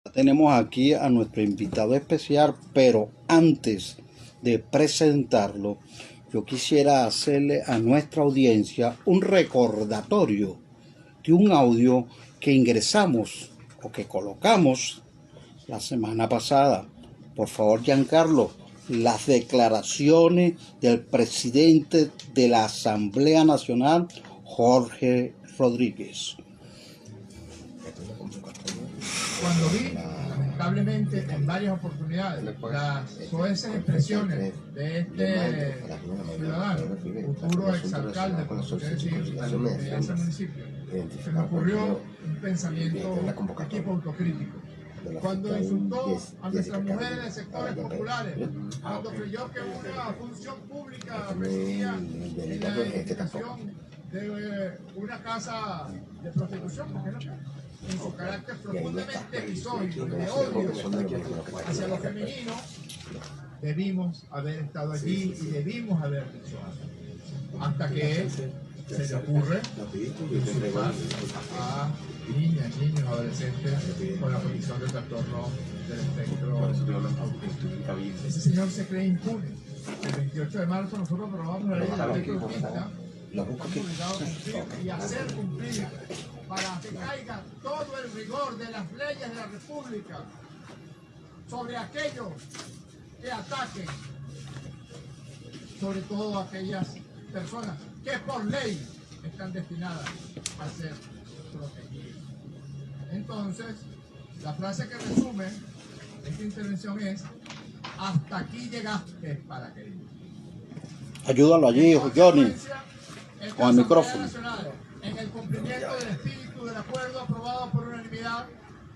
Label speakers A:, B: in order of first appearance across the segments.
A: Tenemos aquí a nuestro invitado especial, pero antes de presentarlo, yo quisiera hacerle a nuestra audiencia un recordatorio de un audio que ingresamos o que colocamos la semana pasada. Por favor, Giancarlo, las declaraciones del presidente de la Asamblea Nacional, Jorge Rodríguez.
B: Cuando vi, lamentablemente, en varias oportunidades, las soeces expresiones de este ciudadano, futuro exalcalde, como se quiere decir, de ese municipio, se me ocurrió un pensamiento, un tipo autocrítico. Cuando insultó a nuestras mujeres de sectores populares, cuando creyó que una función pública residía en la edificación de una casa de prostitución, ¿por qué no? En su carácter profundamente misógino, de odio hacia lo femenino, debimos haber estado allí y debimos haber dicho algo. Hasta que se le ocurre insultar a niñas, niños, adolescentes con la condición de trastorno del espectro autista. Ese señor se cree impune. El 28 de marzo nosotros aprobamos la ley del espectro autista y hacer cumplir para que caiga todo el rigor de las leyes de la República sobre aquellos que ataquen, sobre todo aquellas personas que por ley están destinadas a ser protegidas. Entonces, la frase que resume esta intervención es: hasta aquí llegaste para que...
A: Ayúdalo allí, Johnny, con el micrófono.
B: En el cumplimiento del espíritu del acuerdo aprobado por unanimidad,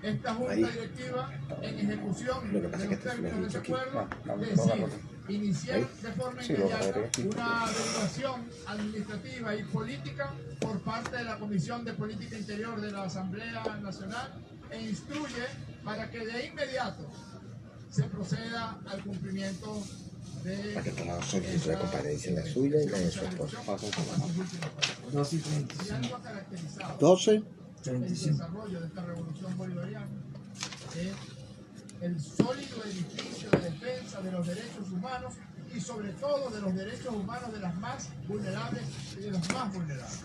B: esta Junta Directiva, en ejecución de los términos de ese acuerdo, decide iniciar de forma inmediata una averiguación administrativa y política por parte de la Comisión de Política Interior de la Asamblea Nacional e instruye para que de inmediato se proceda al cumplimiento de...
C: Para que tenga solicitud de comparecencia, la suya y la de su esposo.
A: 12.
B: El desarrollo de esta revolución bolivariana es el sólido edificio de defensa de los derechos humanos y sobre todo de los derechos humanos de las más vulnerables y de los más vulnerables.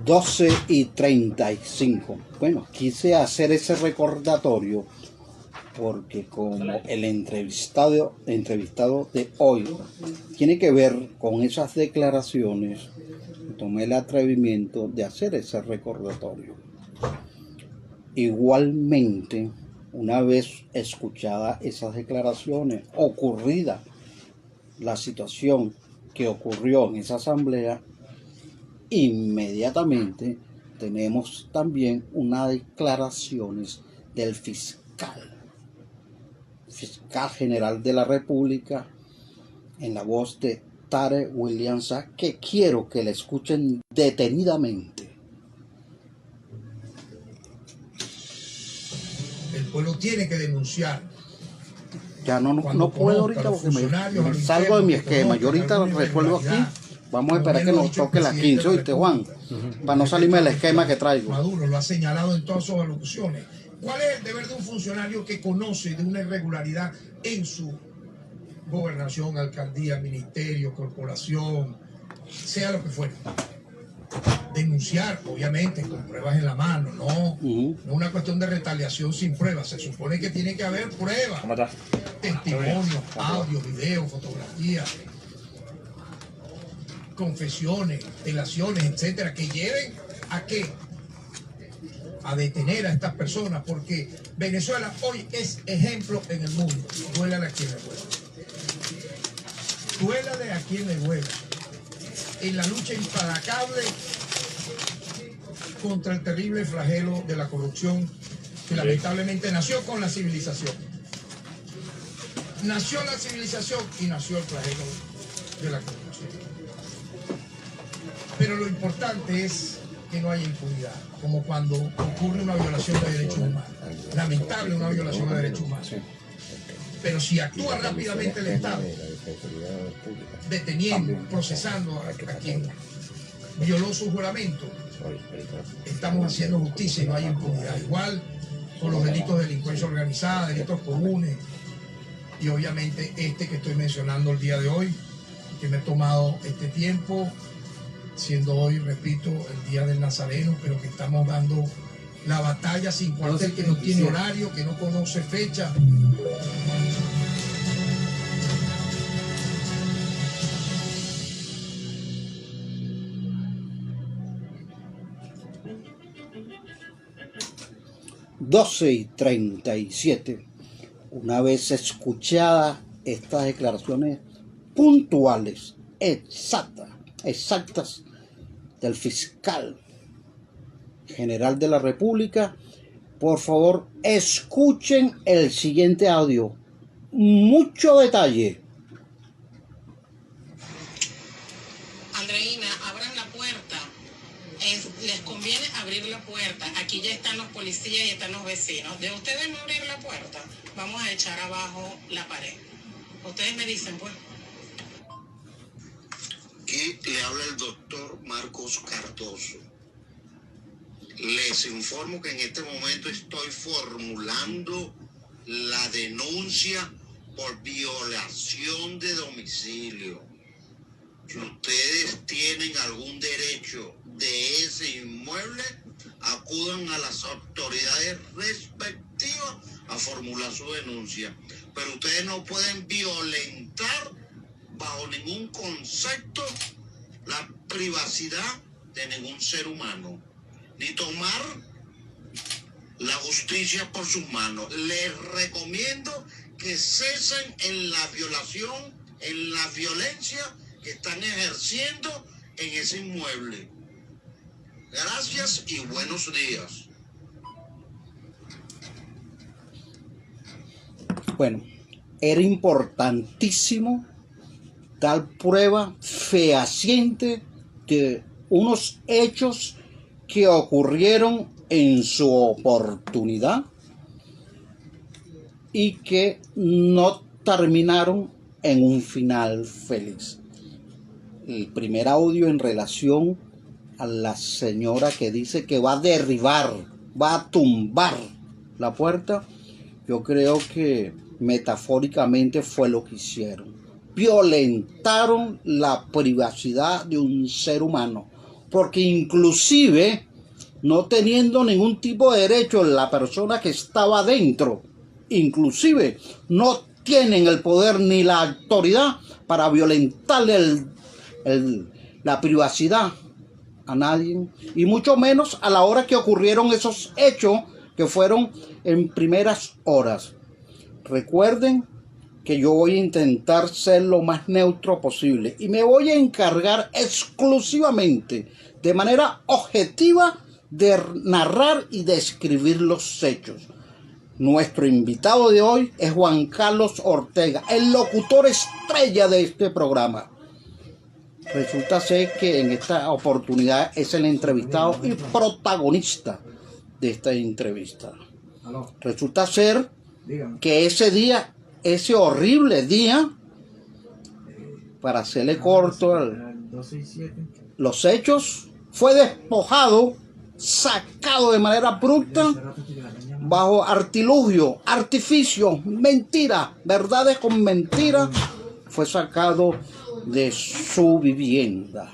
A: 12:35. Bueno, quise hacer ese recordatorio porque como el entrevistado de hoy tiene que ver con esas declaraciones, tomé el atrevimiento de hacer ese recordatorio. Igualmente, una vez escuchadas esas declaraciones, ocurrida la situación que ocurrió en esa asamblea, inmediatamente tenemos también unas declaraciones del fiscal general de la República, en la voz de Tarek William Saab, que quiero que le escuchen detenidamente.
D: El pueblo tiene que denunciar.
A: Ya no puedo ahorita porque me salgo de mi esquema. Yo ahorita resuelvo aquí. Vamos a esperar que nos toque las 15, ¿oíste, Juan? Para no salirme del esquema que traigo.
D: Maduro lo ha señalado en todas sus alocuciones. ¿Cuál es el deber de un funcionario que conoce de una irregularidad en su gobernación, alcaldía, ministerio, corporación, sea lo que fuera? Denunciar, obviamente, con pruebas en la mano, no es una cuestión de retaliación sin pruebas. Se supone que tiene que haber pruebas, testimonios, audio, video, fotografías, confesiones, delaciones, etcétera, que lleven a qué, a detener a estas personas, porque Venezuela hoy es ejemplo en el mundo. Duélale a quien le duela. Duélale a quien le duela. En la lucha implacable contra el terrible flagelo de la corrupción que lamentablemente nació con la civilización. Nació la civilización y nació el flagelo de la corrupción. Pero lo importante es que no haya impunidad, como cuando ocurre una violación de derechos humanos. Lamentable una violación de derechos humanos. Pero si actúa rápidamente el Estado, deteniendo, procesando a quien violó su juramento, estamos haciendo justicia y no hay impunidad. Igual con los delitos de delincuencia organizada, delitos comunes, y obviamente este que estoy mencionando el día de hoy, que me he tomado este tiempo, siendo hoy, repito, el Día del Nazareno, pero que estamos dando la batalla sin cuartel, que no tiene horario, que no conoce fecha.
A: (12:37). Una vez escuchadas estas declaraciones puntuales, exactas del fiscal general de la República, por favor escuchen el siguiente audio. Mucho detalle.
E: Andreina, abran la puerta. Les conviene abrir la puerta. Aquí ya están los policías y están los vecinos. De ustedes no abrir la puerta, vamos a echar abajo la pared. Ustedes me dicen, pues.
F: Aquí le habla el doctor Marcos Cardoso. Les informo que en este momento estoy formulando la denuncia por violación de domicilio. Si ustedes tienen algún derecho de ese inmueble, acudan a las autoridades respectivas a formular su denuncia. Pero ustedes no pueden violentar bajo ningún concepto la privacidad de ningún ser humano, ni tomar la justicia por sus manos. Les recomiendo que cesen en la violación, en la violencia que están ejerciendo en ese inmueble. Gracias y buenos días.
A: Bueno, era importantísimo dar prueba fehaciente de unos hechos que ocurrieron en su oportunidad y que no terminaron en un final feliz. El primer audio en relación a la señora que dice que va a derribar, va a tumbar la puerta, yo creo que metafóricamente fue lo que hicieron. Violentaron la privacidad de un ser humano, porque inclusive no teniendo ningún tipo de derecho la persona que estaba dentro, inclusive no tienen el poder ni la autoridad para violentarle la privacidad a nadie, y mucho menos a la hora que ocurrieron esos hechos que fueron en primeras horas. Recuerden que yo voy a intentar ser lo más neutro posible y me voy a encargar exclusivamente, de manera objetiva, de narrar y describir los hechos. Nuestro invitado de hoy es Juan Carlos Ortega, el locutor estrella de este programa. Resulta ser que en esta oportunidad es el entrevistado y protagonista de esta entrevista. Resulta ser que ese día, ese horrible día, para hacerle corto los hechos, fue despojado, sacado de manera abrupta, bajo artilugio, artificio, mentira, verdades con mentira, fue sacado de su vivienda.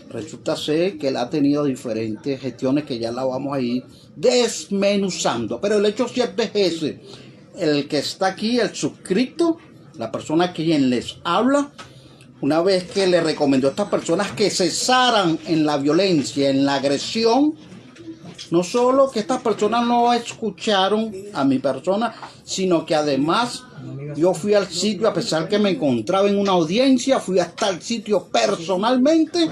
A: Resulta ser que él ha tenido diferentes gestiones que ya la vamos a ir desmenuzando, pero el hecho cierto es ese: el que está aquí, el suscrito, la persona quien les habla, una vez que le recomendó a estas personas que cesaran en la violencia, en la agresión, no solo que estas personas no escucharon a mi persona, sino que además yo fui al sitio, a pesar que me encontraba en una audiencia, fui hasta el sitio personalmente,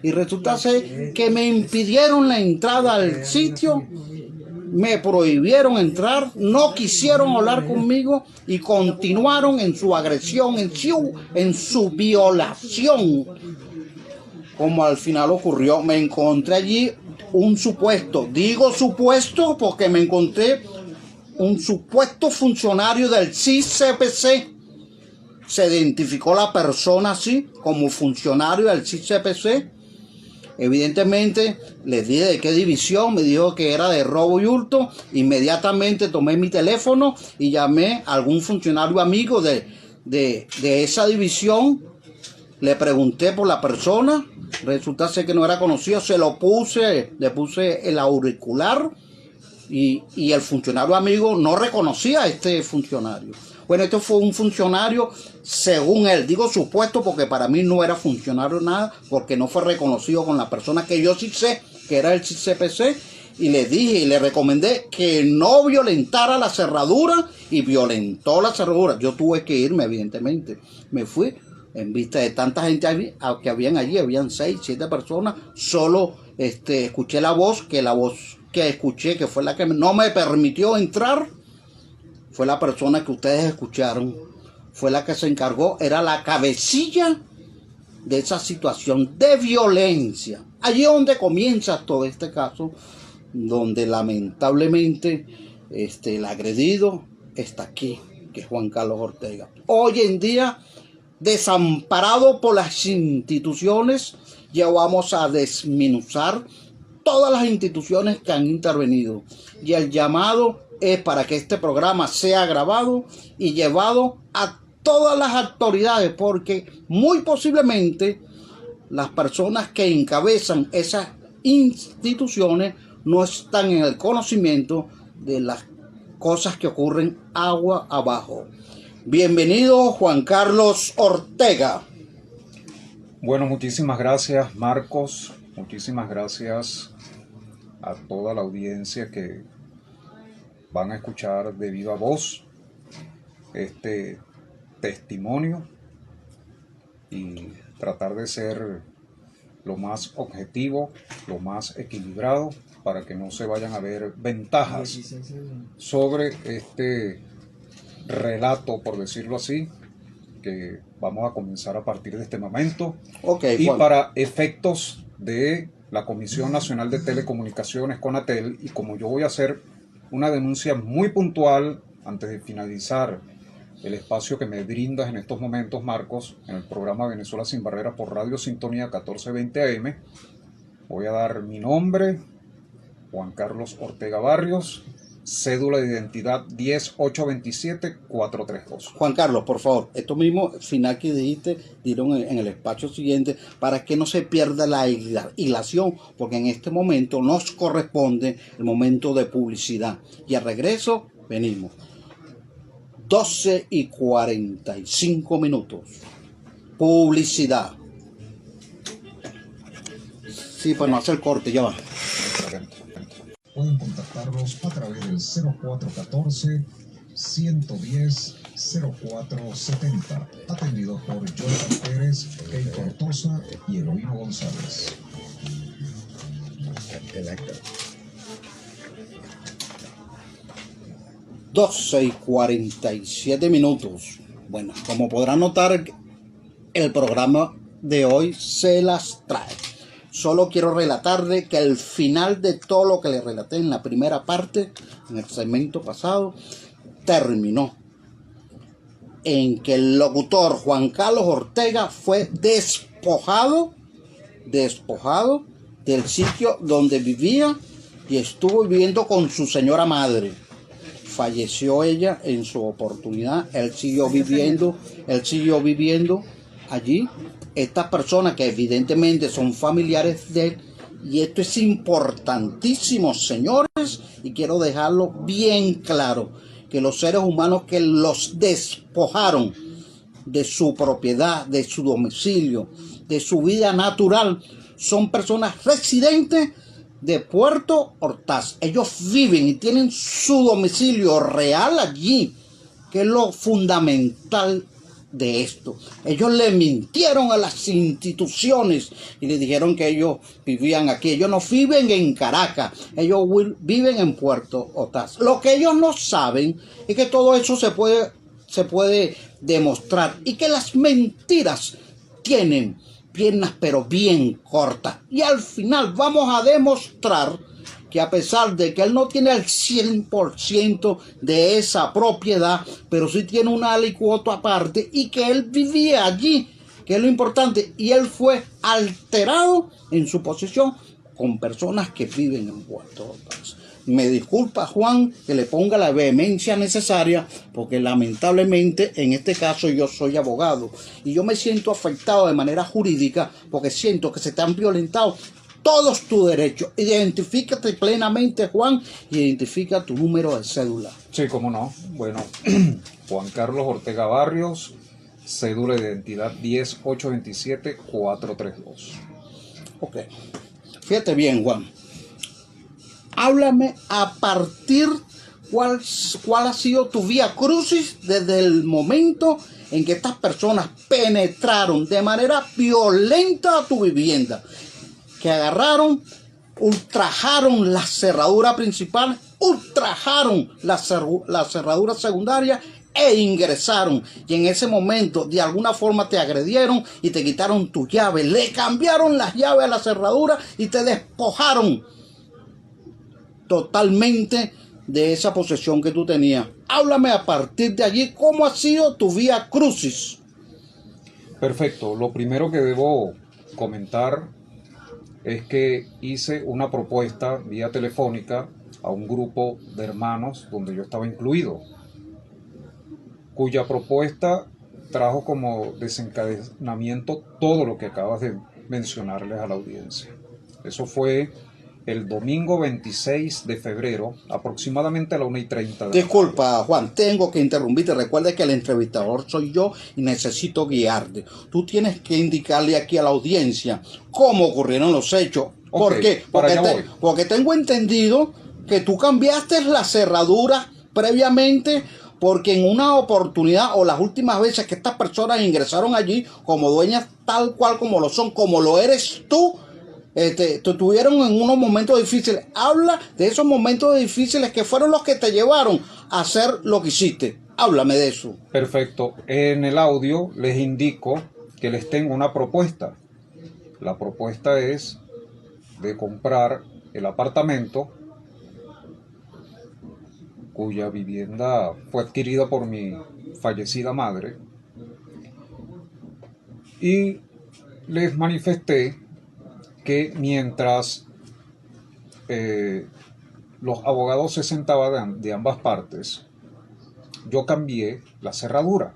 A: y resulta ser que me impidieron la entrada al sitio, me prohibieron entrar, no quisieron hablar conmigo y continuaron en su agresión, en su violación. Como al final ocurrió, me encontré allí un supuesto, digo supuesto porque me encontré un supuesto funcionario del CICPC. Se identificó la persona así como funcionario del CICPC, Evidentemente les dije de qué división, me dijo que era de robo y hurto. Inmediatamente tomé mi teléfono y llamé a algún funcionario amigo de esa división. Le pregunté por la persona, resulta ser que no era conocido, le puse el auricular y el funcionario amigo no reconocía a este funcionario. Bueno, este fue un funcionario, según él, digo supuesto porque para mí no era funcionario nada, porque no fue reconocido con la persona que yo sí sé, que era el CPC, y le dije y le recomendé que no violentara la cerradura, y violentó la cerradura. Yo tuve que irme, evidentemente. Me fui en vista de tanta gente que habían allí, habían 6, 7 personas, solo escuché la voz que escuché, que fue la que no me permitió entrar, fue la persona que ustedes escucharon, fue la que se encargó, era la cabecilla de esa situación de violencia. Allí es donde comienza todo este caso, donde lamentablemente el agredido está aquí, que es Juan Carlos Ortega. Hoy en día, desamparado por las instituciones, ya vamos a desmenuzar todas las instituciones que han intervenido. Y el llamado es para que este programa sea grabado y llevado a todas las autoridades, porque muy posiblemente las personas que encabezan esas instituciones no están en el conocimiento de las cosas que ocurren agua abajo. Bienvenido, Juan Carlos Ortega.
G: Bueno, muchísimas gracias, Marcos. Muchísimas gracias a toda la audiencia que van a escuchar de viva voz este testimonio y tratar de ser lo más objetivo, lo más equilibrado, para que no se vayan a ver ventajas sobre este relato, por decirlo así, que vamos a comenzar a partir de este momento. Y Juan, para efectos de la Comisión Nacional de Telecomunicaciones, CONATEL, y como yo voy a hacer una denuncia muy puntual antes de finalizar el espacio que me brindas en estos momentos, Marcos, en el programa Venezuela Sin Barreras por Radio Sintonía 1420 AM, voy a dar mi nombre, Juan Carlos Ortega Barrios, cédula de identidad 10827432.
A: Juan Carlos, por favor, esto mismo final que dijiste, dieron en el espacio siguiente, para que no se pierda la hilación, porque en este momento nos corresponde el momento de publicidad. Y al regreso, venimos. 12:45. Publicidad. Sí, para no hacer corte, ya va.
H: Pueden contactarlos a través del 0414-110-0470, atendido por Jonathan Pérez, Key Cortosa y Eloíno González.
A: 12:47. Bueno, como podrán notar, el programa de hoy se las trae. Solo quiero relatarle que al final de todo lo que le relaté en la primera parte, en el segmento pasado, terminó en que el locutor Juan Carlos Ortega fue despojado del sitio donde vivía y estuvo viviendo con su señora madre. Falleció ella en su oportunidad, él siguió viviendo allí. Estas personas que evidentemente son familiares de él, y esto es importantísimo, señores, y quiero dejarlo bien claro, que los seres humanos que los despojaron de su propiedad, de su domicilio, de su vida natural, son personas residentes de Puerto Ortaz. Ellos viven y tienen su domicilio real allí, que es lo fundamental de esto. Ellos le mintieron a las instituciones y le dijeron que ellos vivían aquí. Ellos no viven en Caracas, ellos viven en Puerto Ortaz. Lo que ellos no saben es que todo eso se puede demostrar, y que las mentiras tienen piernas pero bien cortas. Y al final vamos a demostrar que a pesar de que él no tiene el 100% de esa propiedad, pero sí tiene una alicuota aparte, y que él vivía allí que es lo importante, y él fue alterado en su posición con personas que viven en Puerto Ordaz. Me disculpa, Juan, que le ponga la vehemencia necesaria, porque lamentablemente en este caso yo soy abogado y yo me siento afectado de manera jurídica porque siento que se te han violentado todos tus derechos. Identifícate plenamente, Juan, y identifica tu número de cédula.
G: Sí, cómo no. Bueno, Juan Carlos Ortega Barrios, cédula de identidad 10827432.
A: Ok. Fíjate bien, Juan. Háblame a partir cuál ha sido tu vía crucis desde el momento en que estas personas penetraron de manera violenta a tu vivienda, que agarraron, ultrajaron la cerradura principal, ultrajaron la cerradura secundaria e ingresaron, y en ese momento de alguna forma te agredieron y te quitaron tu llave, le cambiaron las llaves a la cerradura y te despojaron totalmente de esa posesión que tú tenías. Háblame a partir de allí cómo ha sido tu vía crucis.
G: Perfecto. Lo primero que debo comentar es que hice una propuesta vía telefónica a un grupo de hermanos donde yo estaba incluido, cuya propuesta trajo como desencadenamiento todo lo que acabas de mencionarles a la audiencia. Eso fue el domingo 26 de febrero, aproximadamente a la 1:30 de
A: Disculpa, Juan, tengo que interrumpirte. Recuerda que el entrevistador soy yo y necesito guiarte. Tú tienes que indicarle aquí a la audiencia cómo ocurrieron los hechos. ¿Por qué? Porque tengo entendido que tú cambiaste la cerradura previamente, porque en una oportunidad o las últimas veces que estas personas ingresaron allí como dueñas tal cual como lo son, como lo eres tú, te tuvieron en unos momentos difíciles. Habla de esos momentos difíciles que fueron los que te llevaron a hacer lo que hiciste. Háblame de eso.
G: Perfecto. En el audio les indico que les tengo una propuesta. La propuesta es de comprar el apartamento cuya vivienda fue adquirida por mi fallecida madre, y les manifesté que mientras los abogados se sentaban de ambas partes, yo cambié la cerradura.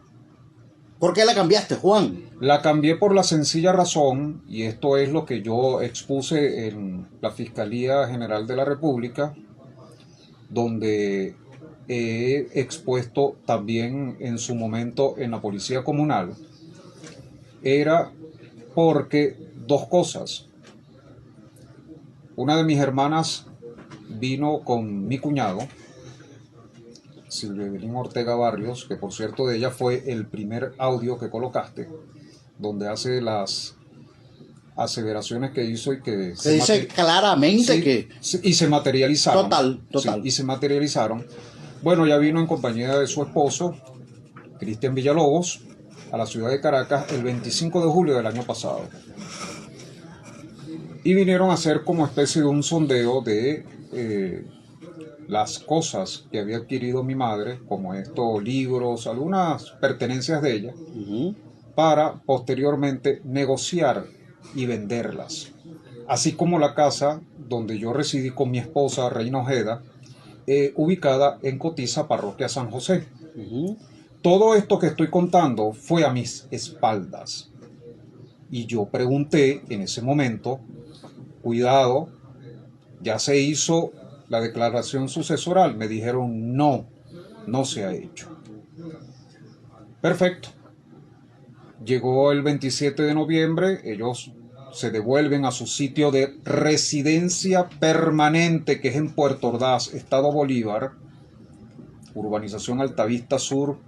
A: ¿Por qué la cambiaste, Juan?
G: La cambié por la sencilla razón, y esto es lo que yo expuse en la Fiscalía General de la República, donde he expuesto también en su momento en la Policía Comunal. Era porque dos cosas. Una de mis hermanas vino con mi cuñado, Silvia Evelyn Ortega Barrios, que por cierto de ella fue el primer audio que colocaste, donde hace las aseveraciones que hizo y que
A: se dice claramente
G: sí,
A: que...
G: y se materializaron.
A: Total.
G: Sí, y se materializaron. Bueno, ya vino en compañía de su esposo, Cristian Villalobos, a la ciudad de Caracas el 25 de julio del año pasado. Y vinieron a hacer como especie de un sondeo de las cosas que había adquirido mi madre, como estos libros, algunas pertenencias de ella, para posteriormente negociar y venderlas. Así como la casa donde yo residí con mi esposa, Reina Ojeda, ubicada en Cotiza, parroquia San José. Todo esto que estoy contando fue a mis espaldas. Y yo pregunté en ese momento, cuidado, ya se hizo la declaración sucesoral. Me dijeron no se ha hecho. Perfecto. Llegó el 27 de noviembre, ellos se devuelven a su sitio de residencia permanente, que es en Puerto Ordaz, Estado Bolívar, urbanización Altavista Sur,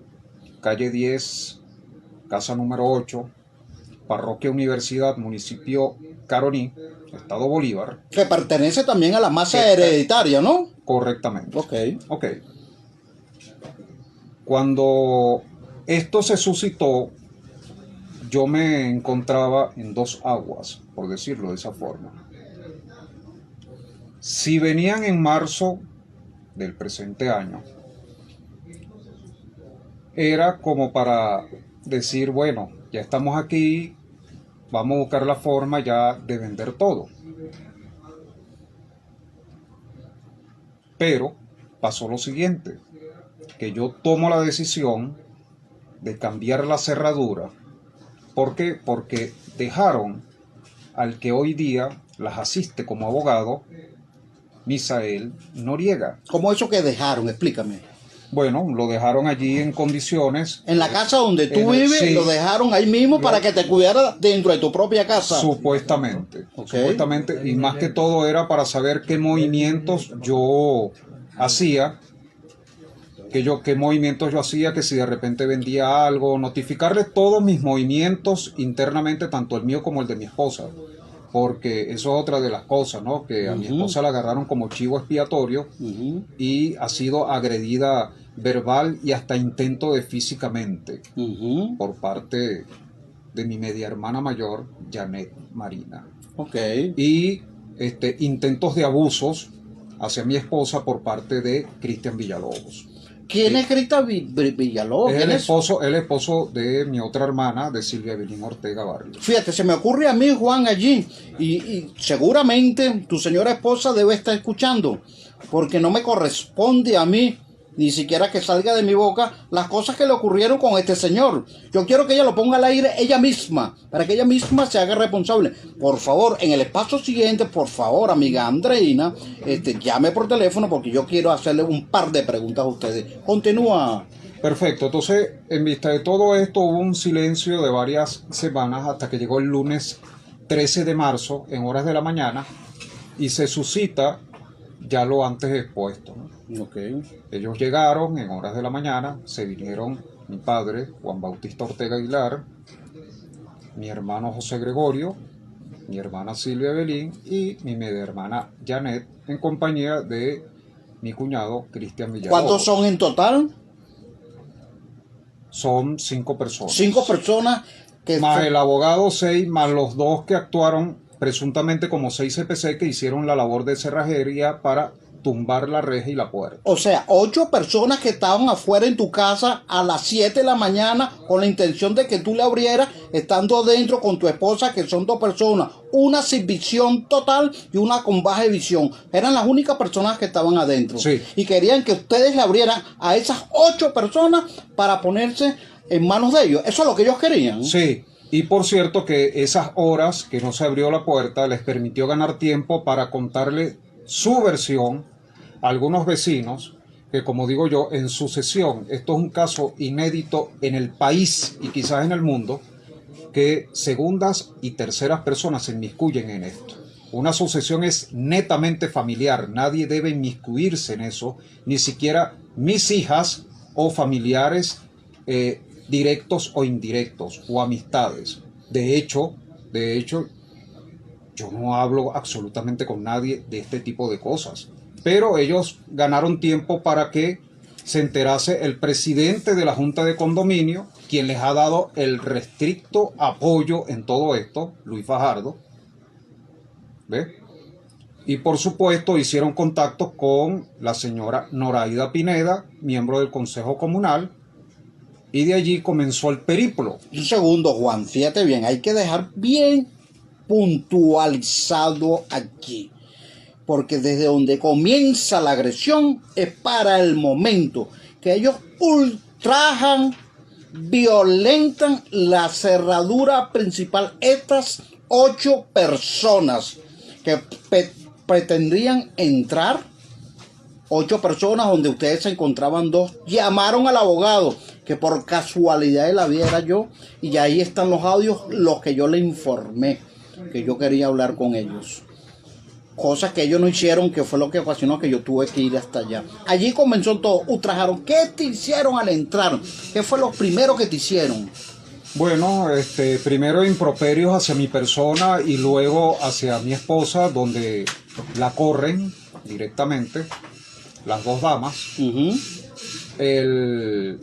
G: calle 10, casa número 8, parroquia Universidad, municipio Caroní, Estado Bolívar.
A: Que pertenece también a la masa hereditaria, ¿no?
G: Correctamente.
A: Ok.
G: Cuando esto se suscitó, yo me encontraba en dos aguas, por decirlo de esa forma. Si venían en marzo del presente año, era como para decir, bueno, ya estamos aquí, vamos a buscar la forma ya de vender todo. Pero pasó lo siguiente, que yo tomo la decisión de cambiar la cerradura. ¿Por qué? Porque dejaron al que hoy día las asiste como abogado, Misael Noriega.
A: ¿Cómo eso que dejaron? Explícame.
G: Bueno, lo dejaron allí en condiciones...
A: En la casa donde tú vives,
G: sí,
A: lo dejaron ahí mismo para que te cuidara dentro de tu propia casa.
G: Supuestamente.
A: Okay.
G: Supuestamente, y más que todo era para saber qué movimientos yo hacía, qué movimientos yo hacía, que si de repente vendía algo, notificarle todos mis movimientos internamente, tanto el mío como el de mi esposa. Porque eso es otra de las cosas, ¿no? Que a mi esposa la agarraron como chivo expiatorio y ha sido agredida verbal y hasta intento de físicamente por parte de mi media hermana mayor, Janet Marina.
A: Okay.
G: Y intentos de abusos hacia mi esposa por parte de Cristian Villalobos.
A: ¿Quién es Cristian Villalobos?
G: Es el esposo de mi otra hermana, de Silvia Evelyn Ortega Barrios.
A: Fíjate, se me ocurre a mí, Juan, allí, y seguramente tu señora esposa debe estar escuchando, porque no me corresponde a mí, ni siquiera que salga de mi boca, las cosas que le ocurrieron con este señor. Yo quiero que ella lo ponga al aire ella misma, para que ella misma se haga responsable. Por favor, en el espacio siguiente, por favor, amiga Andreina, llame por teléfono, porque yo quiero hacerle un par de preguntas a ustedes. Continúa.
G: Perfecto, entonces en vista de todo esto hubo un silencio de varias semanas hasta que llegó el lunes 13 de marzo en horas de la mañana y se suscita ya lo antes expuesto, ¿no?
A: Okay.
G: Ellos llegaron en horas de la mañana, se vinieron mi padre Juan Bautista Ortega Aguilar, mi hermano José Gregorio, mi hermana Silvia Evelyn y mi media hermana Janet en compañía de mi cuñado Cristian Villalobos.
A: ¿Cuántos son en total?
G: Son 5 personas.
A: 5 personas que...
G: Más el abogado 6, más los 2 que actuaron presuntamente como 6 CPC que hicieron la labor de cerrajería para tumbar la reja y la puerta.
A: O sea, 8 personas que estaban afuera en tu casa a las 7 de la mañana con la intención de que tú le abrieras, estando dentro con tu esposa, que son 2 personas, una sin visión total y una con baja visión. Eran las únicas personas que estaban adentro.
G: Sí.
A: Y querían que ustedes le abrieran a esas 8 personas para ponerse en manos de ellos. Eso es lo que ellos querían.
G: Sí. Y por cierto que esas horas que no se abrió la puerta les permitió ganar tiempo para contarle su versión a algunos vecinos que, como digo yo, en sucesión, esto es un caso inédito en el país y quizás en el mundo, que segundas y terceras personas se inmiscuyen en esto. Una sucesión es netamente familiar, nadie debe inmiscuirse en eso, ni siquiera mis hijas o familiares directos o indirectos o amistades. De hecho, yo no hablo absolutamente con nadie de este tipo de cosas. Pero ellos ganaron tiempo para que se enterase el presidente de la Junta de Condominio, quien les ha dado el restricto apoyo en todo esto, Luis Fajardo. ¿Ve? Y por supuesto hicieron contactos con la señora Noraida Pineda, miembro del Consejo Comunal, y de allí comenzó el periplo.
A: Un segundo, Juan, fíjate bien, hay que dejar bien puntualizado aquí, porque desde donde comienza la agresión es para el momento que ellos ultrajan, violentan la cerradura principal. Estas 8 personas que pretendían entrar, 8 personas donde ustedes se encontraban 2, llamaron al abogado, que por casualidad de la vida era yo, y ahí están los audios, los que yo le informé, que yo quería hablar con ellos. Cosas que ellos no hicieron, que fue lo que ocasionó que yo tuve que ir hasta allá. Allí comenzó todo, ultrajaron. ¿Qué te hicieron al entrar? ¿Qué fue lo primero que te hicieron?
G: Bueno, primero improperios hacia mi persona y luego hacia mi esposa, donde la corren directamente, las 2 damas. El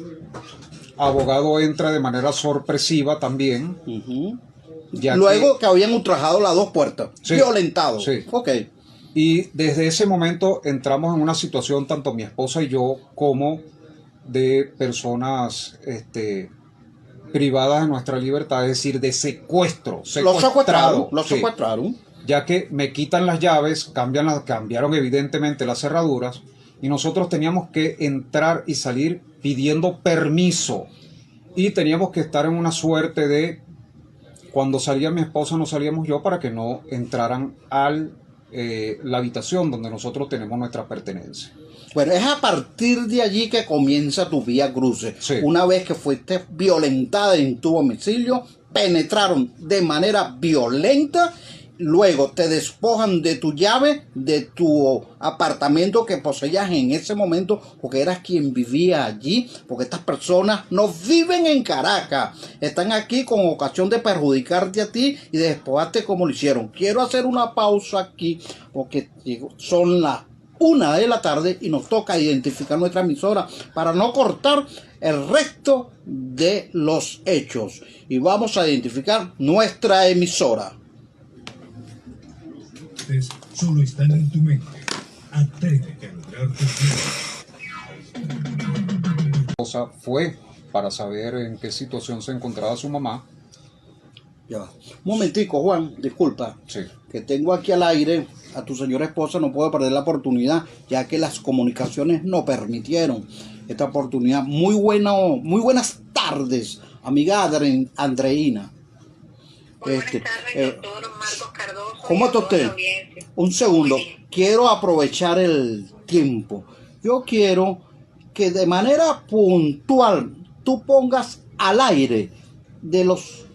G: abogado entra de manera sorpresiva también.
A: Luego que habían ultrajado las 2 puertas,
G: sí,
A: violentado.
G: Sí.
A: Ok.
G: Y desde ese momento entramos en una situación, tanto mi esposa y yo, como de personas privadas de nuestra libertad, es decir, de secuestro.
A: Los secuestraron, los
G: Sí.
A: secuestraron.
G: Ya que me quitan las llaves, cambiaron evidentemente las cerraduras y nosotros teníamos que entrar y salir pidiendo permiso y teníamos que estar en una suerte de cuando salía mi esposa no salíamos yo para que no entraran a la habitación donde nosotros tenemos nuestra pertenencia.
A: Bueno, es a partir de allí que comienza tu vía cruce.
G: Sí.
A: Una vez que fuiste violentada en tu domicilio, penetraron de manera violenta. Luego te despojan de tu llave, de tu apartamento que poseías en ese momento, porque eras quien vivía allí, porque estas personas no viven en Caracas, están aquí con ocasión de perjudicarte a ti y de despojarte como lo hicieron. Quiero hacer una pausa aquí, porque son las 1 de la tarde y nos toca identificar nuestra emisora para no cortar el resto de los hechos. Y vamos a identificar nuestra emisora.
H: Solo están en tu mente. Atrévete a lograr tus sueños.
G: Cosa fue para saber en qué situación se encontraba su mamá.
A: Ya va. Un momentico, Juan, disculpa.
G: Sí.
A: Que tengo aquí al aire a tu señora esposa, no puedo perder la oportunidad, ya que las comunicaciones no permitieron esta oportunidad. Muy buenas tardes, amiga Andreina.
E: Muy buenas tardes, doctor Marcos Cardoso.
A: ¿Cómo está usted? Un segundo, quiero aprovechar el tiempo. Yo quiero que de manera puntual tú pongas al aire de los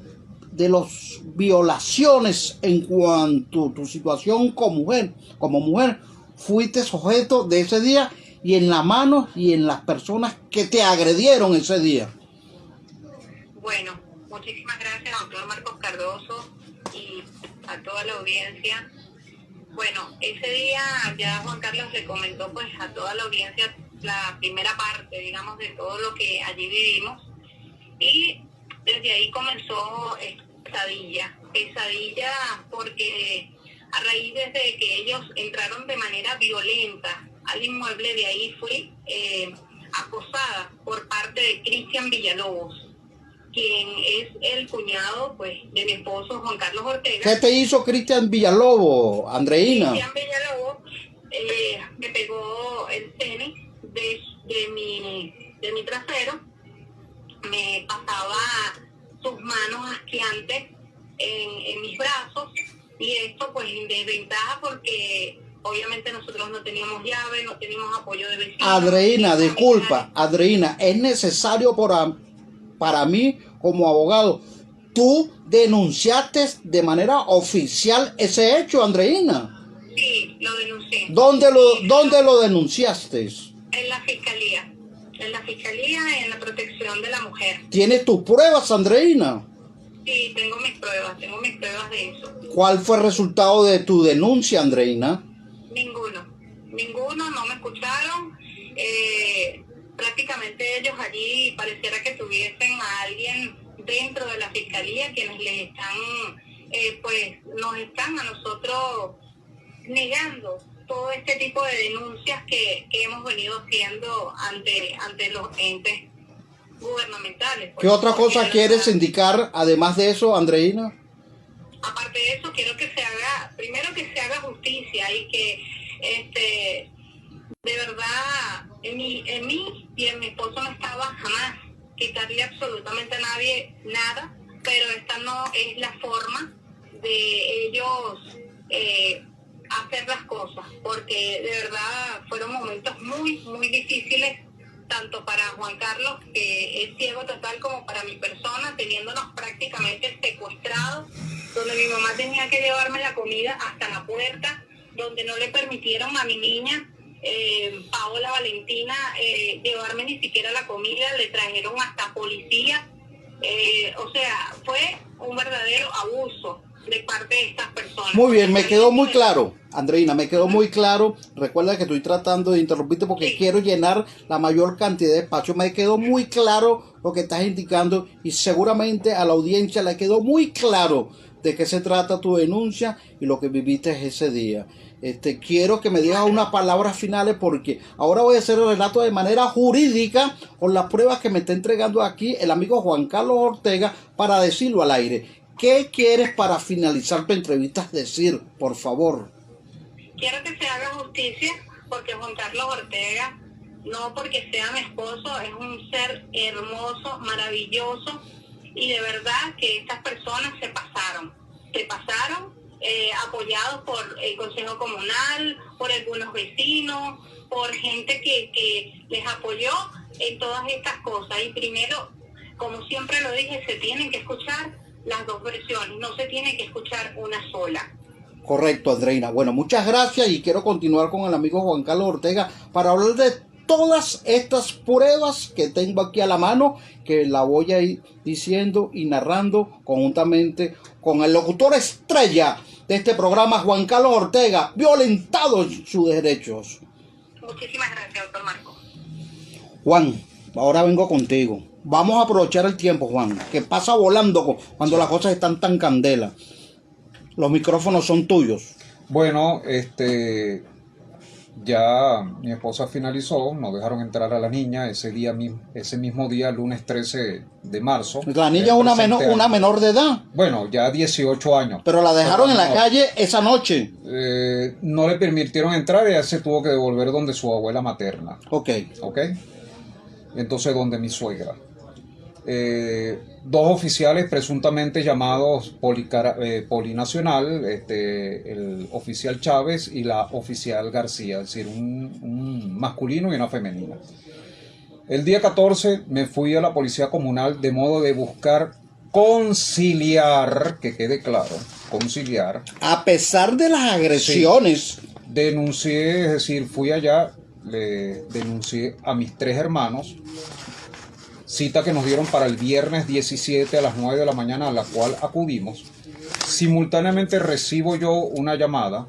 A: violaciones en cuanto a tu situación como mujer, fuiste sujeto de ese día y en la mano y en las personas que te agredieron ese día.
E: Bueno, muchísimas gracias, doctor Marcos Cardoso, y a toda la audiencia. Bueno, ese día ya Juan Carlos le comentó pues a toda la audiencia la primera parte, digamos, de todo lo que allí vivimos, y desde ahí comenzó pesadilla porque a raíz desde que ellos entraron de manera violenta al inmueble, de ahí fui acosada por parte de Cristian Villalobos, quien es el cuñado pues de mi esposo Juan Carlos Ortega.
A: ¿Qué te hizo Cristian Villalobos, Andreina?
E: Cristian Villalobos me pegó el tenis de mi trasero, me pasaba sus manos asqueantes en mis brazos, y esto pues en desventaja porque obviamente nosotros no teníamos llave, no teníamos apoyo de vecinos.
A: Andreina, disculpa, Andreina, es necesario para mí como abogado, tú denunciaste de manera oficial ese hecho, Andreina.
E: Sí, lo denuncié.
A: ¿Dónde lo denunciaste?
E: En la fiscalía y en la protección de la mujer.
A: ¿Tienes tus pruebas, Andreina?
E: Sí, tengo mis pruebas de eso.
A: ¿Cuál fue el resultado de tu denuncia, Andreina?
E: Ninguno, no me escucharon. Prácticamente ellos allí pareciera que tuviesen a alguien dentro de la fiscalía quienes les están, nos están a nosotros negando todo este tipo de denuncias que hemos venido haciendo ante los entes gubernamentales.
A: ¿Qué otra cosa quieres indicar además de eso, Andreina?
E: Aparte de eso, quiero que se haga justicia y que de verdad en mí y en mi esposo no estaba jamás quitarle absolutamente a nadie nada, pero esta no es la forma de ellos hacer las cosas, porque de verdad fueron momentos muy, muy difíciles, tanto para Juan Carlos, que es ciego total, como para mi persona, teniéndonos prácticamente secuestrados, donde mi mamá tenía que llevarme la comida hasta la puerta, donde no le permitieron a mi niña, Paola Valentina, llevarme ni siquiera la comida, le trajeron hasta policía, o sea, fue un verdadero abuso de parte de estas personas.
A: Muy bien, me quedó muy claro, Andreina, me quedó muy claro. Recuerda que estoy tratando de interrumpirte porque quiero llenar la mayor cantidad de espacio. Me quedó muy claro lo que estás indicando y seguramente a la audiencia le quedó muy claro de qué se trata tu denuncia y lo que viviste ese día. quiero que me digas unas palabras finales porque ahora voy a hacer el relato de manera jurídica con las pruebas que me está entregando aquí el amigo Juan Carlos Ortega para decirlo al aire. ¿Qué quieres para finalizar tu entrevista decir, por favor?
E: Quiero que se haga justicia porque Juan Carlos Ortega, no porque sea mi esposo, es un ser hermoso, maravilloso y de verdad que estas personas se pasaron apoyados por el Consejo Comunal, por algunos vecinos, por gente que les apoyó en todas estas cosas. Y primero, como siempre lo dije, se tienen que escuchar las dos versiones, no se tiene que escuchar una sola.
A: Correcto, Andreina. Bueno, muchas gracias y quiero continuar con el amigo Juan Carlos Ortega para hablar de todas estas pruebas que tengo aquí a la mano, que la voy a ir diciendo y narrando conjuntamente con el locutor estrella de este programa, Juan Carlos Ortega, violentado en sus derechos.
E: Muchísimas gracias, doctor Marco.
A: Juan, ahora vengo contigo. Vamos a aprovechar el tiempo, Juan, que pasa volando cuando las cosas están tan candela. Los micrófonos son tuyos.
G: Bueno, ya mi esposa finalizó, nos dejaron entrar a la niña ese mismo día, lunes 13 de marzo.
A: La niña es una menor de edad.
G: Bueno, ya 18 años.
A: Pero la dejaron en la calle esa noche.
G: No le permitieron entrar y ella se tuvo que devolver donde su abuela materna.
A: Ok.
G: Entonces, donde mi suegra. Dos oficiales presuntamente llamados Polinacional, el oficial Chávez y la oficial García, es decir, un masculino y una femenina. El día 14 me fui a la policía comunal de modo de buscar conciliar, que quede claro, conciliar.
A: A pesar de las agresiones.
G: Sí, denuncié, es decir, fui allá, le denuncié a mis 3 hermanos. Cita que nos dieron para el viernes 17 a las 9 de la mañana, a la cual acudimos. Simultáneamente recibo yo una llamada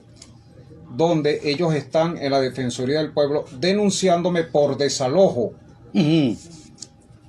G: donde ellos están en la Defensoría del Pueblo denunciándome por desalojo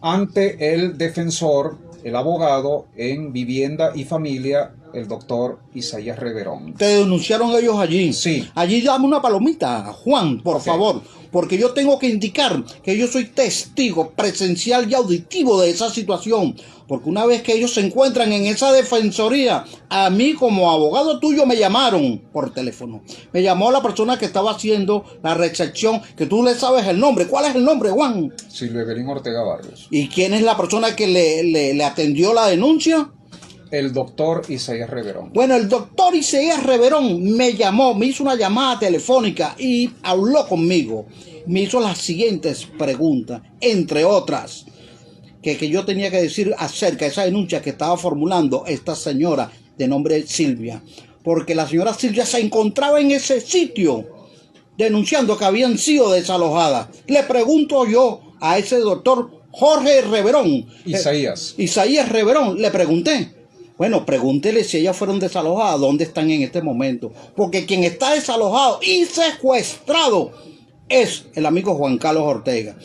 G: ante el defensor, el abogado en Vivienda y Familia, el doctor Isaías Reverón.
A: ¿Te denunciaron ellos allí?
G: Sí.
A: Allí dame una palomita, Juan, por favor, porque yo tengo que indicar que yo soy testigo presencial y auditivo de esa situación, porque una vez que ellos se encuentran en esa defensoría, a mí como abogado tuyo me llamaron por teléfono. Me llamó la persona que estaba haciendo la recepción, que tú le sabes el nombre. ¿Cuál es el nombre, Juan?
G: Silvia Evelyn Ortega Barrios.
A: ¿Y quién es la persona que le atendió la denuncia?
G: El doctor Isaías Reverón.
A: Bueno, el doctor Isaías Reverón me llamó, me hizo una llamada telefónica y habló conmigo. Me hizo las siguientes preguntas, entre otras, que yo tenía que decir acerca de esa denuncia que estaba formulando esta señora de nombre Silvia. Porque la señora Silvia se encontraba en ese sitio denunciando que habían sido desalojadas. Le pregunto yo a ese doctor Jorge Reverón. Isaías Reverón, le pregunté. Bueno, pregúntele si ellas fueron desalojadas, ¿dónde están en este momento? Porque quien está desalojado y secuestrado es el amigo Juan Carlos Ortega.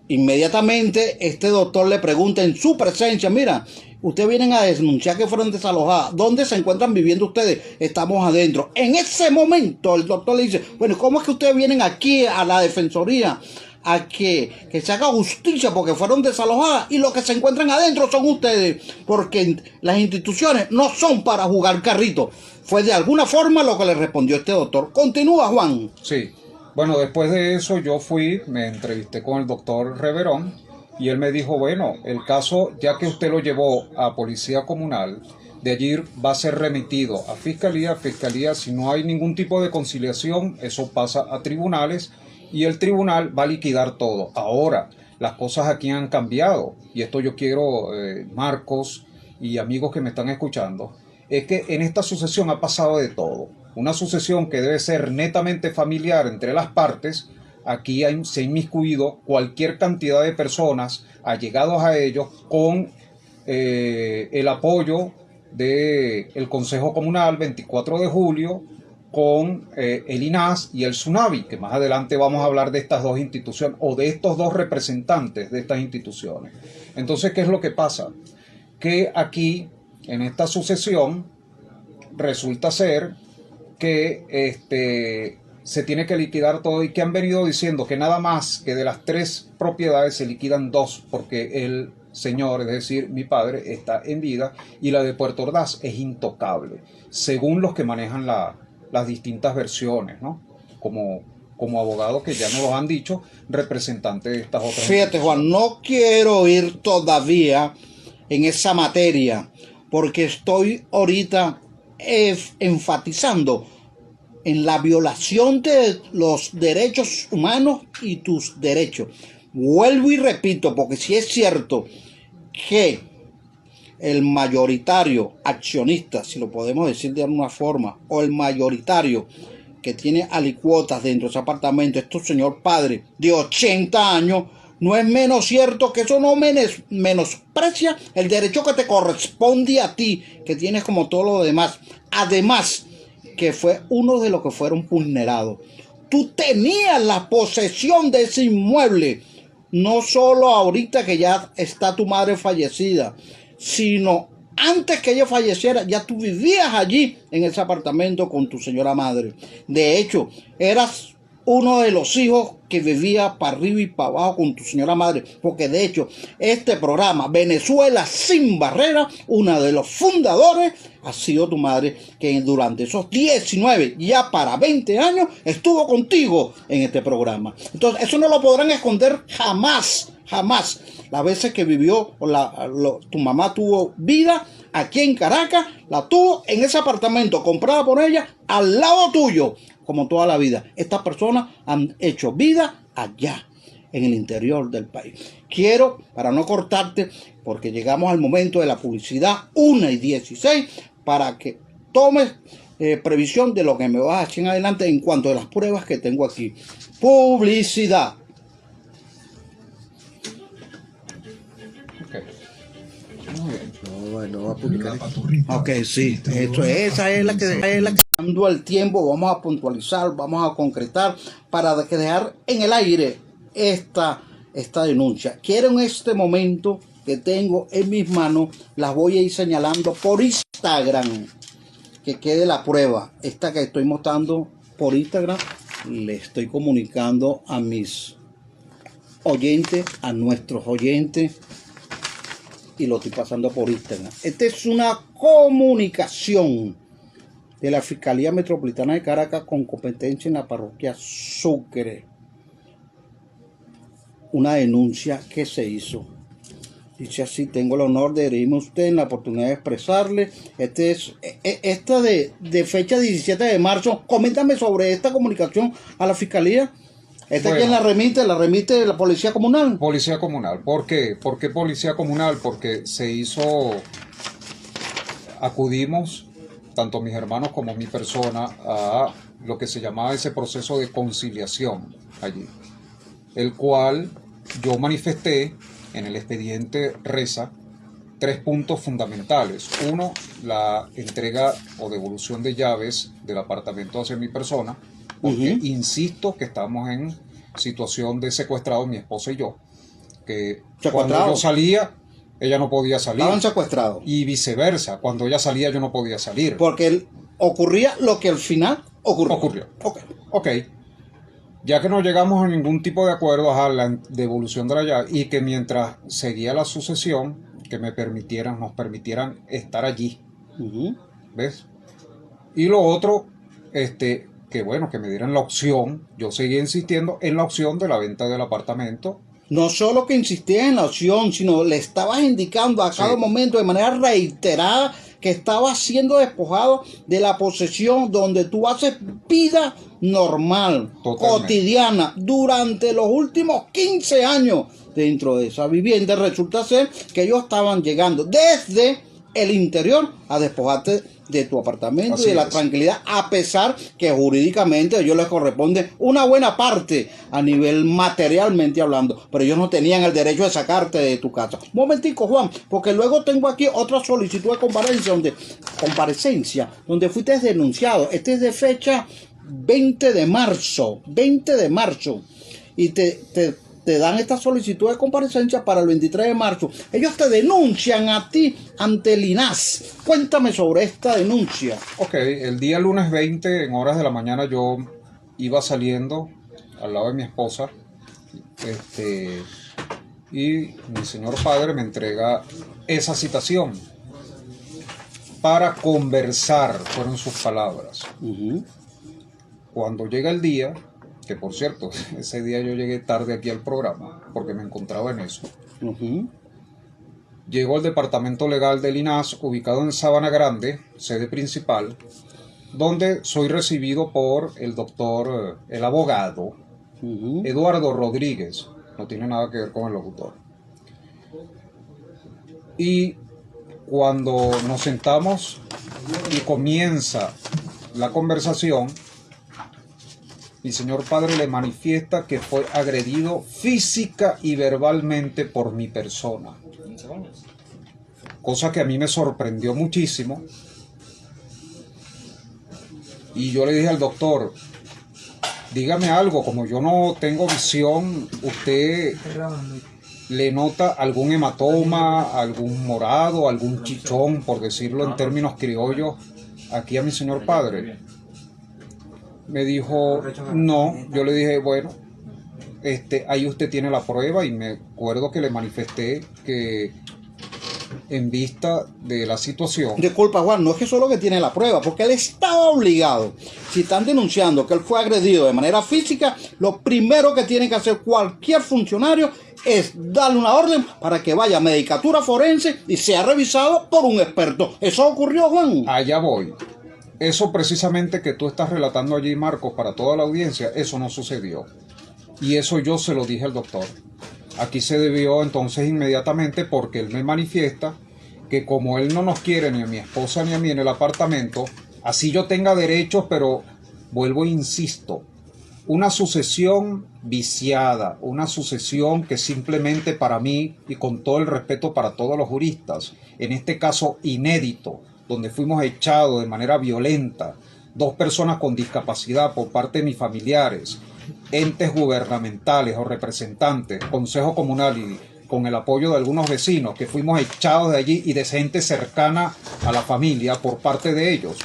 A: Inmediatamente este doctor le pregunta en su presencia, mira, ustedes vienen a denunciar que fueron desalojadas, ¿dónde se encuentran viviendo ustedes? Estamos adentro. En ese momento el doctor le dice, bueno, ¿cómo es que ustedes vienen aquí a la defensoría a que se haga justicia porque fueron desalojadas y los que se encuentran adentro son ustedes? Porque las instituciones no son para jugar carrito. Fue de alguna forma lo que le respondió este doctor. Continúa, Juan.
G: Sí. Bueno, después de eso yo me entrevisté con el doctor Reverón y él me dijo, bueno, el caso, ya que usted lo llevó a Policía Comunal, de allí va a ser remitido a Fiscalía. Si no hay ningún tipo de conciliación, eso pasa a tribunales y el tribunal va a liquidar todo. Ahora, las cosas aquí han cambiado y esto yo quiero, Marcos y amigos que me están escuchando, es que en esta sucesión ha pasado de todo. Una sucesión que debe ser netamente familiar entre las partes. Aquí se ha inmiscuido cualquier cantidad de personas allegados a ellos con el apoyo del Consejo Comunal 24 de julio, con el INAS y el SUNAVI, que más adelante vamos a hablar de estas dos instituciones o de estos dos representantes de estas instituciones. Entonces, ¿qué es lo que pasa? Que aquí, en esta sucesión, resulta ser que se tiene que liquidar todo y que han venido diciendo que nada más que de las 3 propiedades se liquidan 2 porque el señor, es decir, mi padre, está en vida y la de Puerto Ordaz es intocable, según los que manejan las distintas versiones, ¿no? Como abogados que ya nos lo han dicho, representantes de estas otras.
A: Fíjate, Juan, no quiero ir todavía en esa materia porque estoy ahorita enfatizando en la violación de los derechos humanos y tus derechos. Vuelvo y repito, porque si es cierto que el mayoritario accionista, si lo podemos decir de alguna forma, o el mayoritario que tiene alicuotas dentro de ese apartamento, es tu señor padre de 80 años, no es menos cierto que eso no menosprecia el derecho que te corresponde a ti, que tienes como todo lo demás. Además, que fue uno de los que fueron vulnerados. Tú tenías la posesión de ese inmueble, no solo ahorita que ya está tu madre fallecida, sino antes que ella falleciera, ya tú vivías allí en ese apartamento con tu señora madre. De hecho, eras uno de los hijos que vivía para arriba y para abajo con tu señora madre, porque de hecho este programa Venezuela sin barrera, uno de los fundadores ha sido tu madre, que durante esos 19 ya para 20 años estuvo contigo en este programa. Entonces eso no lo podrán esconder jamás, jamás. Las veces que vivió tu mamá tuvo vida aquí en Caracas, la tuvo en ese apartamento comprado por ella al lado tuyo, como toda la vida. Estas personas han hecho vida allá, en el interior del país. Quiero, para no cortarte, porque llegamos al momento de la publicidad 1:16, para que tomes previsión de lo que me vas a decir en adelante en cuanto a las pruebas que tengo aquí. Publicidad.
C: No va a publicar.
A: Ok, sí, esa es la que dando el tiempo, vamos a puntualizar, vamos a concretar para dejar en el aire esta denuncia. Quiero en este momento que tengo en mis manos, las voy a ir señalando por Instagram, que quede la prueba. Esta que estoy mostrando por Instagram, le estoy comunicando a mis oyentes, a nuestros oyentes, y lo estoy pasando por Instagram. Esta es una comunicación de la Fiscalía Metropolitana de Caracas con competencia en la parroquia Sucre. Una denuncia que se hizo. Dice así: tengo el honor de dirigirme a usted en la oportunidad de expresarle. Esta de fecha 17 de marzo. Coméntame sobre esta comunicación a la Fiscalía. ¿Esta quién la remite? ¿La remite la Policía Comunal?
G: Policía Comunal. ¿Por qué? ¿Por qué Policía Comunal? Porque acudimos, tanto mis hermanos como mi persona, a lo que se llamaba ese proceso de conciliación allí, el cual yo manifesté en el expediente RESA 3 puntos fundamentales. 1, la entrega o devolución de llaves del apartamento hacia mi persona, porque insisto que estamos en situación de secuestrado, mi esposa y yo, que cuando yo salía, ella no podía salir.
A: Estaban secuestrados.
G: Y viceversa, cuando ella salía, yo no podía salir.
A: Porque ocurría lo que al final ocurrió.
G: Ok. Ya que no llegamos a ningún tipo de acuerdo a la devolución de la llave, y que mientras seguía la sucesión, que nos permitieran estar allí. ¿Ves? Y lo otro, que bueno, que me dieran la opción. Yo seguía insistiendo en la opción de la venta del apartamento.
A: No solo que insistías en la opción, sino le estabas indicando a cada momento de manera reiterada que estabas siendo despojado de la posesión donde tú haces vida normal, cotidiana, durante los últimos 15 años dentro de esa vivienda. Resulta ser que ellos estaban llegando desde el interior a despojarte de tu apartamento y de la tranquilidad, a pesar que jurídicamente a ellos les corresponde una buena parte a nivel materialmente hablando, pero ellos no tenían el derecho de sacarte de tu casa. Un momentico, Juan, porque luego tengo aquí otra solicitud de comparecencia donde fuiste denunciado. Este es de fecha 20 de marzo, y te te dan esta solicitud de comparecencia para el 23 de marzo. Ellos te denuncian a ti ante el INAS. Cuéntame sobre esta denuncia.
G: Ok, el día lunes 20 en horas de la mañana yo iba saliendo al lado de mi esposa y mi señor padre me entrega esa citación para conversar, fueron sus palabras. Cuando llega el día, que por cierto, ese día yo llegué tarde aquí al programa porque me encontraba en eso. Llego al departamento legal del INAS, ubicado en Sabana Grande, sede principal, donde soy recibido por el doctor, el abogado, Eduardo Rodríguez. No tiene nada que ver con el locutor. Y cuando nos sentamos y comienza la conversación, mi señor padre le manifiesta que fue agredido física y verbalmente por mi persona. Cosa que a mí me sorprendió muchísimo. Y yo le dije al doctor, dígame algo, como yo no tengo visión, ¿usted le nota algún hematoma, algún morado, algún chichón, por decirlo en términos criollos, aquí a mi señor padre? Me dijo, no. Yo le dije, bueno, ahí usted tiene la prueba, y me acuerdo que le manifesté que en vista de la situación...
A: Disculpa, Juan, no es que solo que tiene la prueba, porque él estaba obligado. Si están denunciando que él fue agredido de manera física, lo primero que tiene que hacer cualquier funcionario es darle una orden para que vaya a medicatura forense y sea revisado por un experto. ¿Eso ocurrió, Juan?
G: Allá voy. Eso precisamente que tú estás relatando allí, Marcos, para toda la audiencia, eso no sucedió. Y eso yo se lo dije al doctor. Aquí se debió entonces inmediatamente, porque él me manifiesta que como él no nos quiere ni a mi esposa ni a mí en el apartamento, así yo tenga derechos, pero vuelvo e insisto, una sucesión viciada, una sucesión que simplemente para mí, y con todo el respeto para todos los juristas, en este caso inédito, donde fuimos echados de manera violenta, 2 personas con discapacidad por parte de mis familiares, entes gubernamentales o representantes, consejo comunal y con el apoyo de algunos vecinos, que fuimos echados de allí, y de gente cercana a la familia por parte de ellos,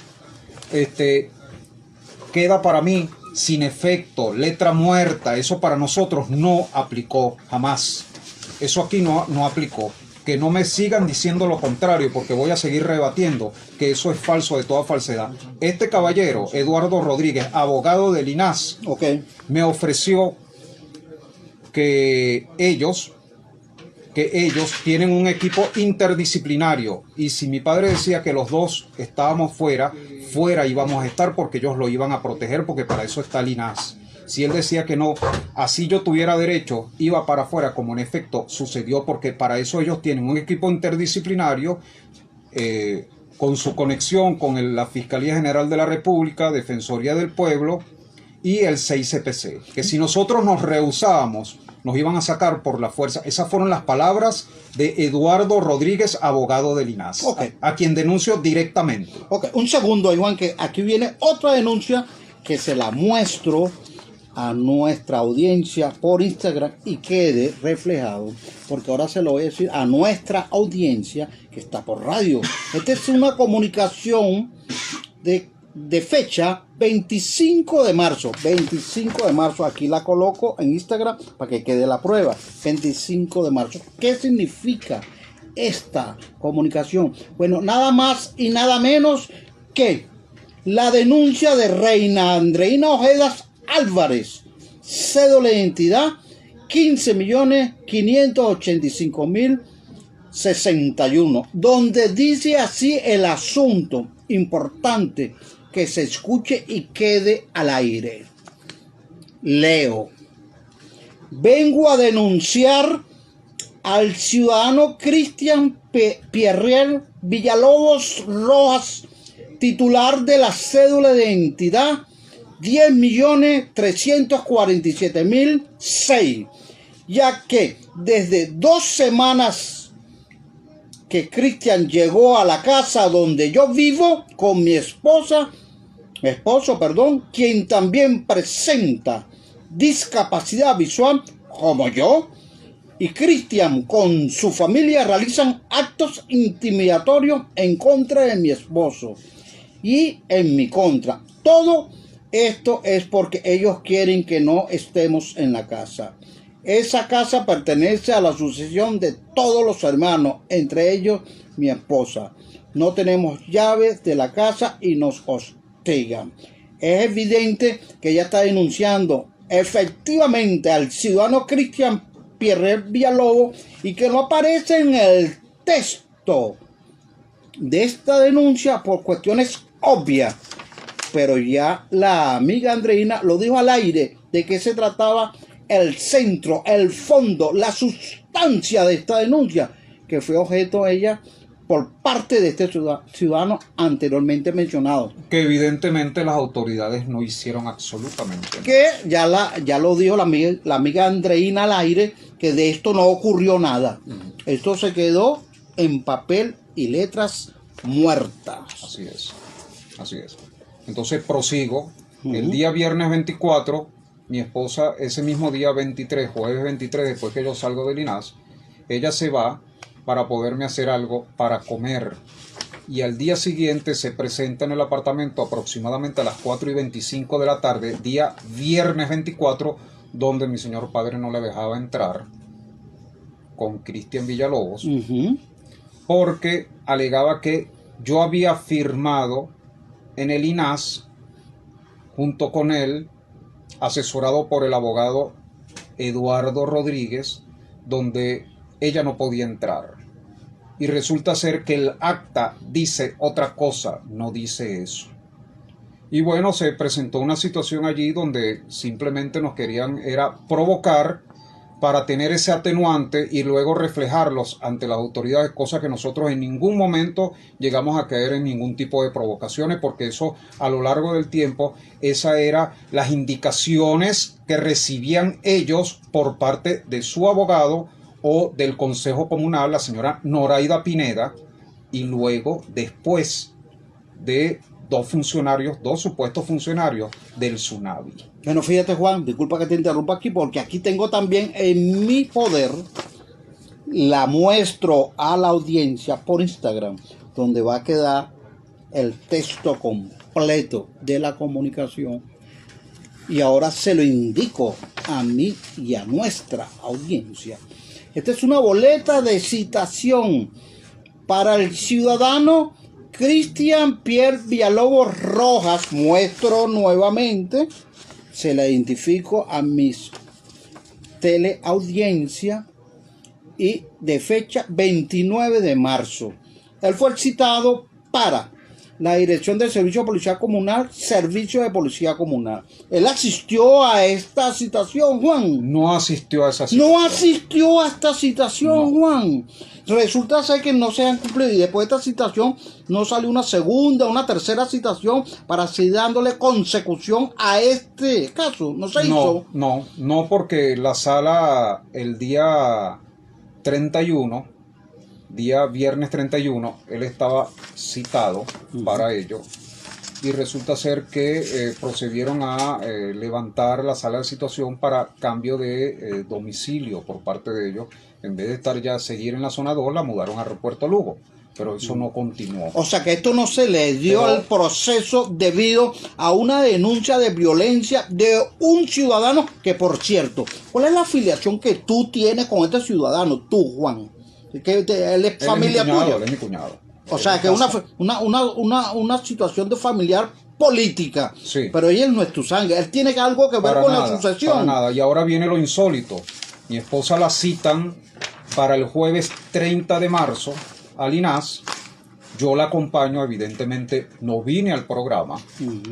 G: queda para mí sin efecto, letra muerta. Eso para nosotros no aplicó jamás. Eso aquí no aplicó. Que no me sigan diciendo lo contrario, porque voy a seguir rebatiendo que eso es falso de toda falsedad. Este caballero, Eduardo Rodríguez, abogado del INAS, me ofreció que ellos tienen un equipo interdisciplinario, y si mi padre decía que los dos estábamos fuera íbamos a estar, porque ellos lo iban a proteger, porque para eso está el INAS. Si él decía que no, así yo tuviera derecho, iba para afuera, como en efecto sucedió, porque para eso ellos tienen un equipo interdisciplinario con su conexión con la Fiscalía General de la República, Defensoría del Pueblo y el 6CPC, que si nosotros nos rehusábamos, nos iban a sacar por la fuerza. Esas fueron las palabras de Eduardo Rodríguez, abogado del INAS, a quien denuncio directamente.
A: Un segundo, Iván, que aquí viene otra denuncia que se la muestro a nuestra audiencia por Instagram y quede reflejado, porque ahora se lo voy a decir a nuestra audiencia que está por radio. Esta es una comunicación de fecha 25 de marzo. 25 de marzo, aquí la coloco en Instagram para que quede la prueba. 25 de marzo. ¿Qué significa esta comunicación? Bueno, nada más y nada menos que la denuncia de Reina Andreina Ojeda Álvarez, cédula de identidad 15.585.061, donde dice así el asunto. Importante que se escuche y quede al aire. Leo: vengo a denunciar al ciudadano Cristian Pierriel Villalobos Rojas, titular de la cédula de identidad 10.347.006, ya que desde 2 semanas que Cristian llegó a la casa donde yo vivo con mi esposo, quien también presenta discapacidad visual, como yo y Cristian con su familia realizan actos intimidatorios en contra de mi esposo y en mi contra. Todo esto es porque ellos quieren que no estemos en la casa. Esa casa pertenece a la sucesión de todos los hermanos, entre ellos mi esposa. No tenemos llaves de la casa y nos hostigan. Es evidente que ella está denunciando efectivamente al ciudadano Cristian Pierre Villalobos y que no aparece en el texto de esta denuncia por cuestiones obvias. Pero ya la amiga Andreina lo dijo al aire de que se trataba el centro, el fondo, la sustancia de esta denuncia, que fue objeto ella por parte de este ciudadano anteriormente mencionado.
G: Que evidentemente las autoridades no hicieron absolutamente nada.
A: Que ya lo dijo la amiga Andreina al aire, que de esto no ocurrió nada. Esto se quedó en papel y letras muertas.
G: Así es, así es. Entonces prosigo. El día viernes 24, mi esposa, ese mismo día 23, jueves 23, después que yo salgo del INAS, ella se va para poderme hacer algo para comer. Y al día siguiente se presenta en el apartamento aproximadamente a las 4:25 de la tarde, día viernes 24, donde mi señor padre no le dejaba entrar con Cristian Villalobos, porque alegaba que yo había firmado en el INAS, junto con él, asesorado por el abogado Eduardo Rodríguez, donde ella no podía entrar. Y resulta ser que el acta dice otra cosa, no dice eso. Y bueno, se presentó una situación allí donde simplemente nos querían era provocar para tener ese atenuante y luego reflejarlos ante las autoridades, cosa que nosotros en ningún momento llegamos a caer en ningún tipo de provocaciones, porque eso a lo largo del tiempo, esas eran las indicaciones que recibían ellos por parte de su abogado o del Consejo Comunal, la señora Noraida Pineda, y luego después de dos supuestos funcionarios del SUNAVI.
A: Bueno, fíjate, Juan, disculpa que te interrumpa aquí, porque aquí tengo también en mi poder, la muestro a la audiencia por Instagram, donde va a quedar el texto completo de la comunicación. Y ahora se lo indico a mí y a nuestra audiencia. Esta es una boleta de citación para el ciudadano Cristian Pierre Villalobos Rojas. Muestro nuevamente, se la identifico a mis teleaudiencia y de fecha 29 de marzo. Él fue citado para la Dirección del Servicio de Policía Comunal, Servicio de Policía Comunal. Él asistió a esta citación, Juan.
G: No asistió a esa citación.
A: No asistió a esta citación,
G: no.
A: Juan. Resulta ser que no se han cumplido y después de esta citación no salió una segunda, una tercera citación para así dándole consecución a este caso. ¿No se hizo?
G: No, porque la sala el día 31, día viernes 31, él estaba citado para ello y resulta ser que procedieron a levantar la sala de situación para cambio de domicilio por parte de ellos. En vez de estar ya seguir en la zona 2, la mudaron a Aeropuerto Lugo, pero eso no continuó.
A: O sea que esto no se le dio al proceso debido a una denuncia de violencia de un ciudadano que, por cierto, ¿cuál es la afiliación que tú tienes con este ciudadano, tú, Juan? Que él es familia tuya.
G: Él es mi cuñado.
A: O sea que una situación de familiar política.
G: Sí.
A: Pero él no es tu sangre. Él tiene algo que ver con la sucesión.
G: Para nada. Y ahora viene lo insólito. Mi esposa la citan para el jueves 30 de marzo al INAS. Yo la acompaño, evidentemente no vine al programa,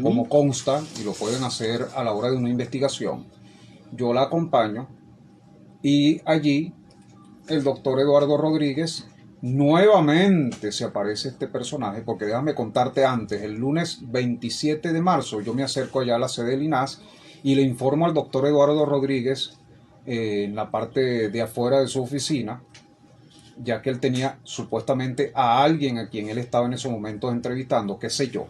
G: como consta, y lo pueden hacer a la hora de una investigación. Yo la acompaño y allí el doctor Eduardo Rodríguez, nuevamente se aparece este personaje, porque déjame contarte antes, el lunes 27 de marzo yo me acerco allá a la sede del INAS y le informo al doctor Eduardo Rodríguez en la parte de afuera de su oficina, ya que él tenía supuestamente a alguien a quien él estaba en esos momentos entrevistando, qué sé yo.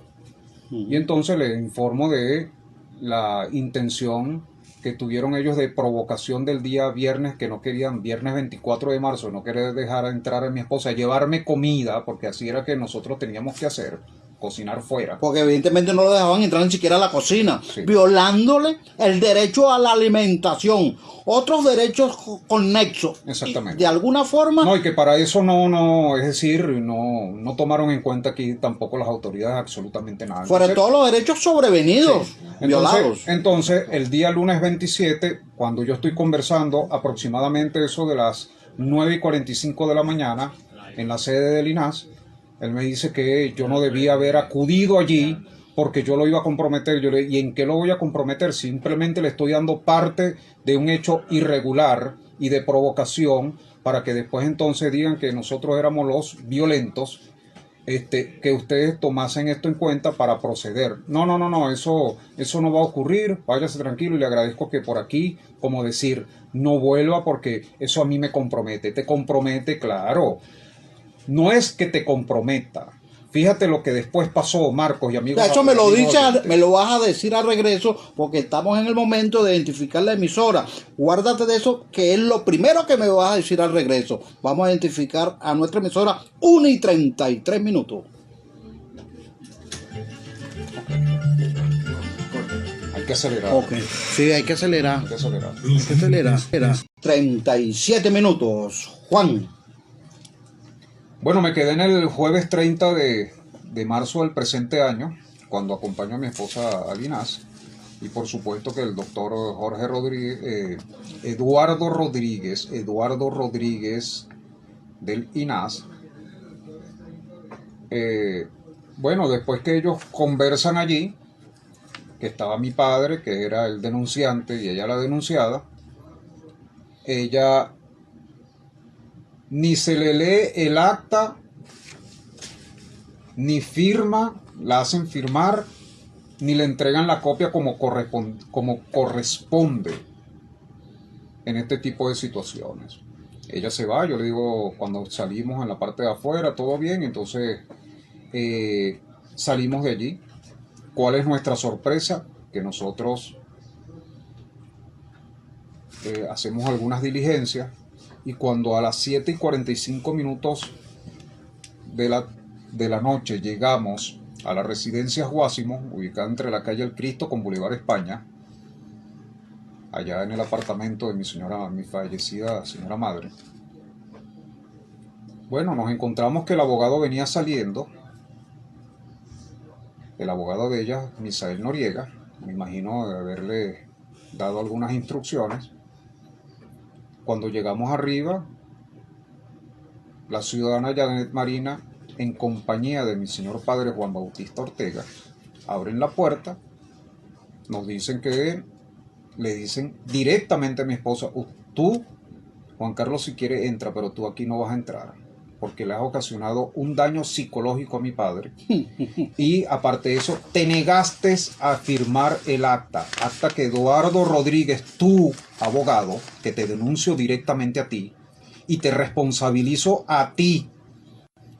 G: Y entonces le informo de la intención que tuvieron ellos de provocación del día viernes, que no querían, viernes 24 de marzo, no querer dejar entrar a mi esposa, llevarme comida, porque así era que nosotros teníamos que hacer, cocinar fuera.
A: Porque evidentemente no lo dejaban entrar ni siquiera a la cocina,
G: Sí.
A: violándole el derecho a la alimentación, otros derechos conexos.
G: Exactamente.
A: Y de alguna forma,
G: No, y que para eso no, es decir, no tomaron en cuenta aquí tampoco las autoridades absolutamente nada.
A: sobre
G: Entonces,
A: todo los derechos sobrevenidos, violados.
G: Entonces, el día lunes 27, cuando yo estoy conversando aproximadamente eso de las 9:45 de la mañana en la sede del INAS, él me dice que yo no debía haber acudido allí porque yo lo iba a comprometer. ¿Y en qué lo voy a comprometer? Simplemente le estoy dando parte de un hecho irregular y de provocación para que después entonces digan que nosotros éramos los violentos, que ustedes tomasen esto en cuenta para proceder. No, eso no va a ocurrir, váyase tranquilo y le agradezco que por aquí, como decir, no vuelva porque eso a mí me compromete. Te compromete, claro. No es que te comprometa. Fíjate lo que después pasó, Marcos y amigos.
A: Eso me lo
G: amigos oyentes.
A: me lo vas a decir al regreso, porque estamos en el momento de identificar la emisora. Guárdate de eso, que es lo primero que me vas a decir al regreso. Vamos a identificar a nuestra emisora 1:33.
G: Hay que acelerar.
A: Ok, sí, hay que acelerar.
G: Hay que acelerar.
A: Hay que acelerar. 37 minutos. Juan.
G: Bueno, me quedé en el jueves 30 de marzo del presente año, cuando acompaño a mi esposa al INAS, y por supuesto que el doctor Jorge Rodríguez, Eduardo Rodríguez del INAS, bueno, después que ellos conversan allí, que estaba mi padre, que era el denunciante, y ella la denunciada, ella ni se le lee el acta, ni firma, la hacen firmar, ni le entregan la copia como corresponde en este tipo de situaciones. Ella se va, yo le digo, cuando salimos en la parte de afuera, todo bien, entonces salimos de allí. ¿Cuál es nuestra sorpresa? Que nosotros hacemos algunas diligencias, y cuando a las 7:45 de la noche llegamos a la residencia Guásimo, ubicada entre la calle El Cristo con Boulevard España, allá en el apartamento de mi fallecida señora madre, bueno, nos encontramos que el abogado venía saliendo, el abogado de ella, Misael Noriega, me imagino de haberle dado algunas instrucciones. Cuando llegamos arriba, la ciudadana Janet Marina, en compañía de mi señor padre Juan Bautista Ortega, abren la puerta, nos dicen que le dicen directamente a mi esposa, tú, Juan Carlos, si quiere entra, pero tú aquí no vas a entrar, porque le has ocasionado un daño psicológico a mi padre, y aparte de eso, te negaste a firmar el acta que Eduardo Rodríguez, tu abogado, que te denuncio directamente a ti, y te responsabilizo a ti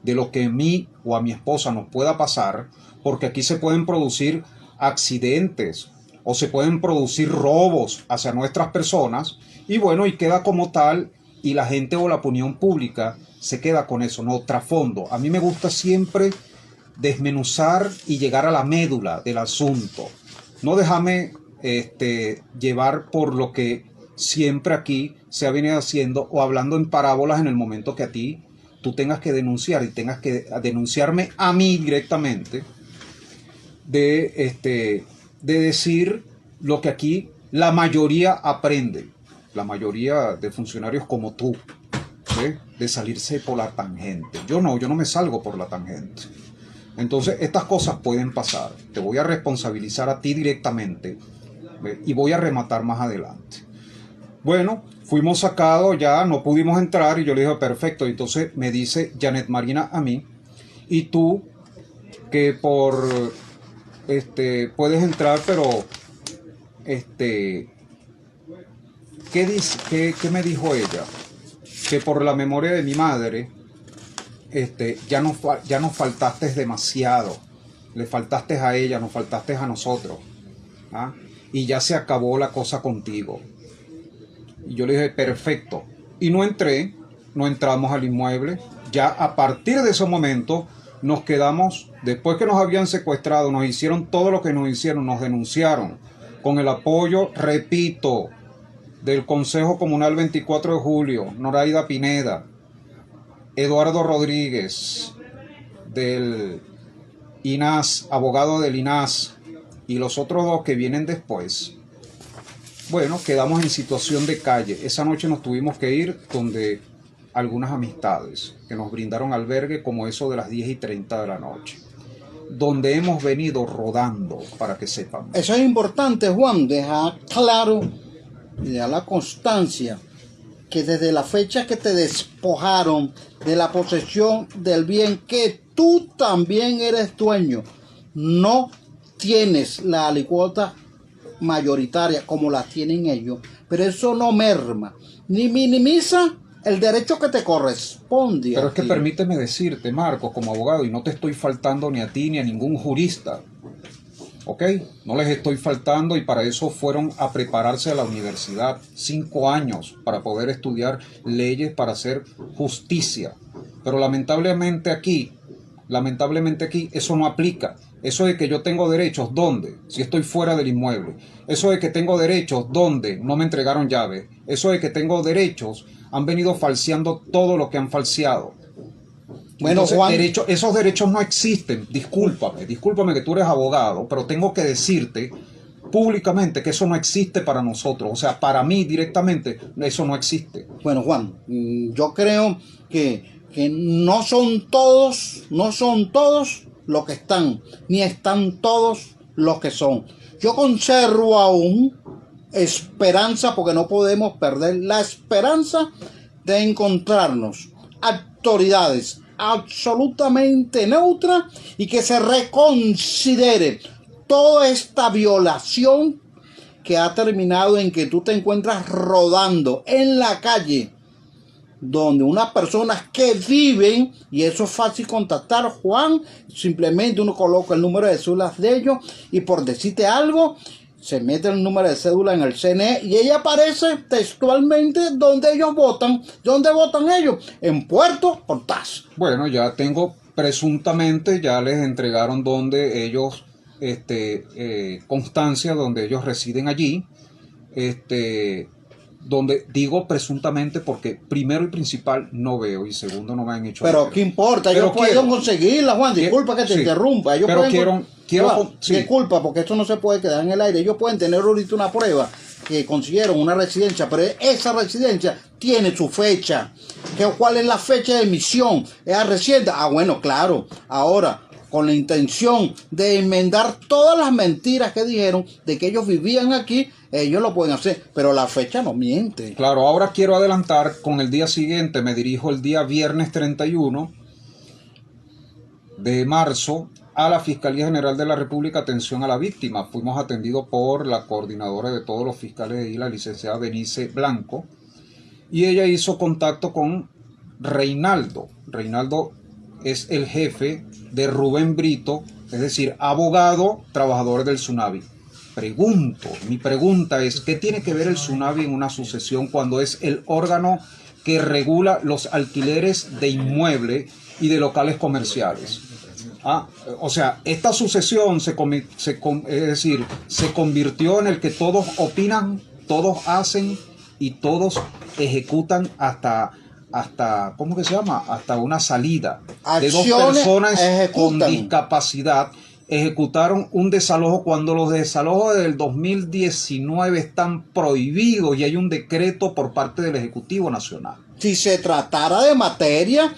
G: de lo que a mí o a mi esposa nos pueda pasar, porque aquí se pueden producir accidentes o se pueden producir robos hacia nuestras personas, y bueno, y queda como tal, y la gente o la opinión pública se queda con eso, no, trasfondo. A mí me gusta siempre desmenuzar y llegar a la médula del asunto. No déjame llevar por lo que siempre aquí se ha venido haciendo o hablando en parábolas en el momento que a ti tú tengas que denunciar y tengas que denunciarme a mí directamente de decir lo que aquí la mayoría aprende, la mayoría de funcionarios como tú, ¿sí? De salirse por la tangente. Yo no me salgo por la tangente. Entonces estas cosas pueden pasar. Te voy a responsabilizar a ti directamente, ¿ve? Y voy a rematar más adelante. Bueno, fuimos sacados, ya no pudimos entrar, y yo le dije, perfecto. Entonces me dice Janet Marina a mí, y tú, que por puedes entrar, pero ¿qué me dijo ella? Que por la memoria de mi madre, ya nos faltaste demasiado, le faltaste a ella, nos faltaste a nosotros, ¿ah? y ya se acabó la cosa contigo. Y yo le dije, perfecto. Y no entramos al inmueble. Ya a partir de ese momento nos quedamos, después que nos habían secuestrado, nos hicieron todo lo que nos hicieron, nos denunciaron, con el apoyo, repito, del Consejo Comunal 24 de Julio, Noraida Pineda, Eduardo Rodríguez, del INAS, abogado del INAS, y los otros dos que vienen después. Bueno, quedamos en situación de calle. Esa noche nos tuvimos que ir donde algunas amistades que nos brindaron albergue, como eso de las 10:30 de la noche, donde hemos venido rodando, para que sepan.
A: Eso es importante, Juan, dejar claro y dejar la constancia que desde la fecha que te despojaron de la posesión del bien que tú también eres dueño, no tienes la alicuota mayoritaria como la tienen ellos, pero eso no merma ni minimiza el derecho que te corresponde.
G: Pero es que permíteme decirte, Marcos, como abogado, y no te estoy faltando ni a ti ni a ningún jurista, ¿ok? No les estoy faltando, y para eso fueron a prepararse a la universidad 5 años para poder estudiar leyes, para hacer justicia. Pero lamentablemente aquí eso no aplica. Eso de que yo tengo derechos, ¿dónde? Si estoy fuera del inmueble. Eso de que tengo derechos, ¿dónde? No me entregaron llave. Eso de que tengo derechos, han venido falseando todo lo que han falseado.
A: Bueno,
G: entonces,
A: Juan,
G: esos derechos no existen. Discúlpame que tú eres abogado, pero tengo que decirte públicamente que eso no existe para nosotros. O sea, para mí directamente eso no existe.
A: bueno, Juan, yo creo que no son todos los que están, ni están todos los que son. Yo conservo aún esperanza, porque no podemos perder la esperanza de encontrarnos autoridades absolutamente neutras y que se reconsidere toda esta violación que ha terminado en que tú te encuentras rodando en la calle, donde unas personas que viven, y eso es fácil contactar, Juan, simplemente uno coloca el número de cédulas de ellos y, por decirte algo, se mete el número de cédula en el CNE y ella aparece textualmente donde ellos votan. ¿Dónde votan ellos? En Puerto Ordaz.
G: Bueno, ya tengo presuntamente, ya les entregaron donde ellos, constancia donde ellos residen allí, donde digo presuntamente porque primero y principal no veo y segundo no me han hecho.
A: Pero qué importa, ellos pueden conseguirla, Juan, disculpa que te interrumpa. Ellos
G: pero
A: pueden,
G: sí.
A: Disculpa, porque esto no se puede quedar en el aire. Ellos pueden tener ahorita una prueba que consiguieron una residencia, pero esa residencia tiene su fecha. ¿Cuál es la fecha de emisión? ¿Es reciente? Ah, bueno, claro. Ahora, con la intención de enmendar todas las mentiras que dijeron de que ellos vivían aquí, ellos lo pueden hacer, pero la fecha no miente.
G: Claro, ahora quiero adelantar con el día siguiente. Me dirijo el día viernes 31 de marzo a la Fiscalía General de la República, atención a la víctima. Fuimos atendidos por la coordinadora de todos los fiscales de ahí, la licenciada Benice Blanco, y ella hizo contacto con Reinaldo. Reinaldo es el jefe de Rubén Brito, es decir, abogado, trabajador del Tsunavi. Mi pregunta es, ¿qué tiene que ver el Tsunavi en una sucesión cuando es el órgano que regula los alquileres de inmuebles y de locales comerciales? O sea, esta sucesión se convirtió en el que todos opinan, todos hacen y todos ejecutan hasta ¿cómo que se llama? Hasta una salida de dos personas con discapacidad. Ejecutaron un desalojo cuando los desalojos del 2019 están prohibidos y hay un decreto por parte del Ejecutivo Nacional.
A: Si se tratara de materia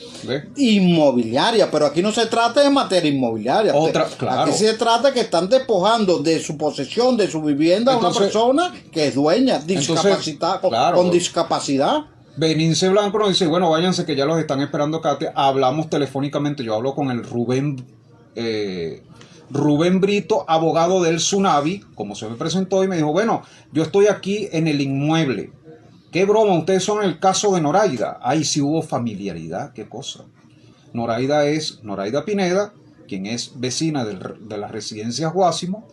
A: inmobiliaria, pero aquí no se trata de materia inmobiliaria.
G: Claro.
A: Aquí se trata que están despojando de su posesión, de su vivienda, a una persona que es dueña, discapacitada, con discapacidad.
G: Benice Blanco nos dice, bueno, váyanse que ya los están esperando acá. Hablamos telefónicamente, yo hablo con el Rubén Brito, abogado del Tsunavi, como se me presentó, y me dijo, bueno, yo estoy aquí en el inmueble. Qué broma, ustedes son el caso de Noraida. Ahí sí hubo familiaridad, qué cosa. Noraida es Noraida Pineda, quien es vecina de las residencias Guásimo,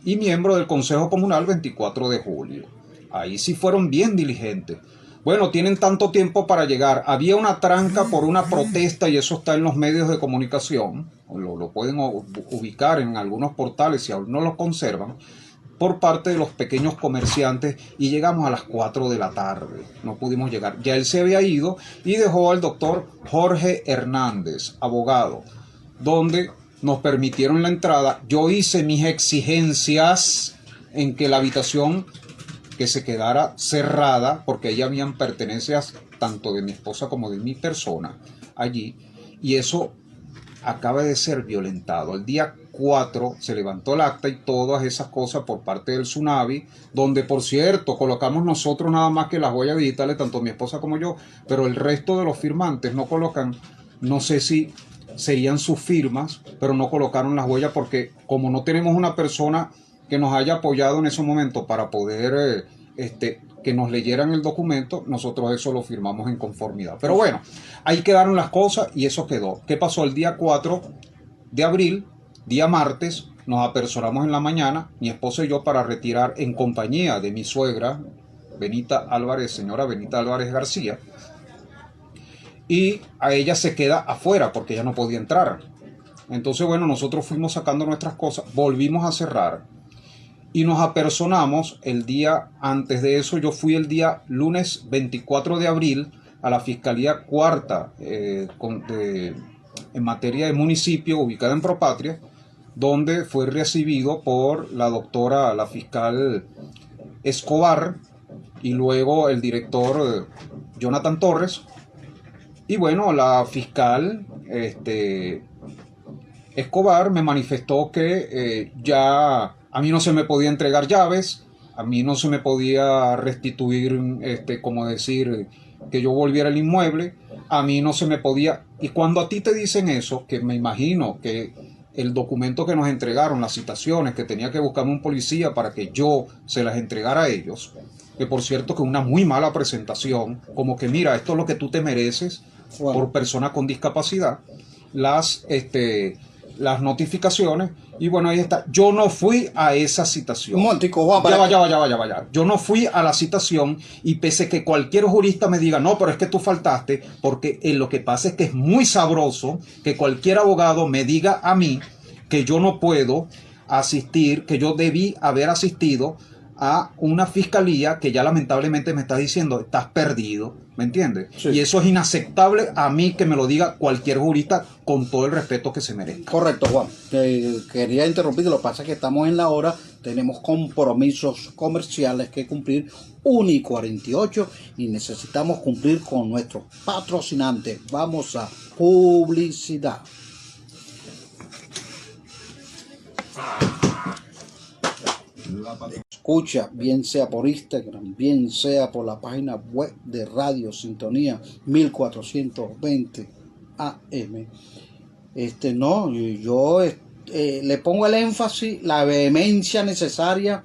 G: y miembro del Consejo Comunal 24 de julio. Ahí sí fueron bien diligentes. Bueno, tienen tanto tiempo para llegar. Había una tranca por una protesta y eso está en los medios de comunicación. Lo pueden ubicar en algunos portales si aún no lo conservan, por parte de los pequeños comerciantes, y llegamos a las 4 de la tarde. No pudimos llegar. Ya él se había ido y dejó al doctor Jorge Hernández, abogado, donde nos permitieron la entrada. Yo hice mis exigencias en que la habitación que se quedara cerrada, porque ahí habían pertenencias tanto de mi esposa como de mi persona allí, y eso acaba de ser violentado. El día 4 se levantó el acta y todas esas cosas por parte del Tsunavi, donde por cierto colocamos nosotros nada más que las huellas digitales, tanto mi esposa como yo, pero el resto de los firmantes no colocan, no sé si serían sus firmas, pero no colocaron las huellas porque como no tenemos una persona que nos haya apoyado en ese momento para poder que nos leyeran el documento, nosotros eso lo firmamos en conformidad. Pero bueno, ahí quedaron las cosas y eso quedó. ¿Qué pasó? El día 4 de abril, día martes, nos apersonamos en la mañana, mi esposa y yo, para retirar en compañía de mi suegra, señora Benita Álvarez García, y a ella se queda afuera porque ella no podía entrar. Entonces, bueno, nosotros fuimos sacando nuestras cosas, volvimos a cerrar y nos apersonamos el día antes de eso. Yo fui el día lunes 24 de abril a la Fiscalía Cuarta en materia de municipio ubicada en Propatria, donde fue recibido por la doctora, la fiscal Escobar, y luego el director Jonathan Torres. Y bueno, la fiscal Escobar me manifestó que ya a mí no se me podía entregar llaves, a mí no se me podía restituir, como decir, que yo volviera al inmueble, a mí no se me podía. Y cuando a ti te dicen eso, que me imagino que el documento que nos entregaron, las citaciones, que tenía que buscarme un policía para que yo se las entregara a ellos, que por cierto que una muy mala presentación, como que mira, esto es lo que tú te mereces por persona con discapacidad, las notificaciones, y bueno, ahí está. Yo no fui a esa citación.
A: Un momentico, Juan,
G: ya va. Yo no fui a la citación, y pese que cualquier jurista me diga, no, pero es que tú faltaste, porque lo que pasa es que es muy sabroso que cualquier abogado me diga a mí que yo no puedo asistir, que yo debí haber asistido a una fiscalía que ya lamentablemente me está diciendo, estás perdido, ¿me entiendes? Sí. Y eso es inaceptable a mí que me lo diga cualquier jurista, con todo el respeto que se merece.
A: Correcto, Juan. Quería interrumpir, lo que pasa es que estamos en la hora, tenemos compromisos comerciales que cumplir, 1:48, y necesitamos cumplir con nuestros patrocinantes. Vamos a publicidad. Escucha, bien sea por Instagram, bien sea por la página web de Radio Sintonía 1420 AM. Yo le pongo el énfasis, la vehemencia necesaria,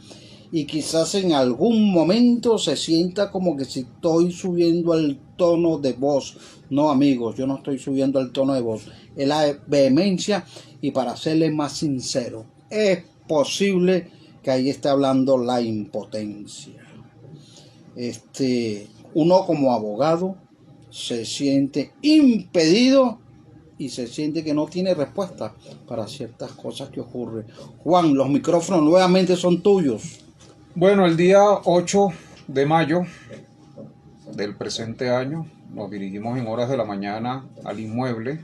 A: y quizás en algún momento se sienta como que si estoy subiendo el tono de voz. No, amigos, yo no estoy subiendo el tono de voz, es la vehemencia. Y para serle más sincero, es posible que ahí está hablando la impotencia. Uno como abogado se siente impedido y se siente que no tiene respuesta para ciertas cosas que ocurren. Juan, los micrófonos nuevamente son tuyos.
G: Bueno, el día 8 de mayo del presente año nos dirigimos en horas de la mañana al inmueble,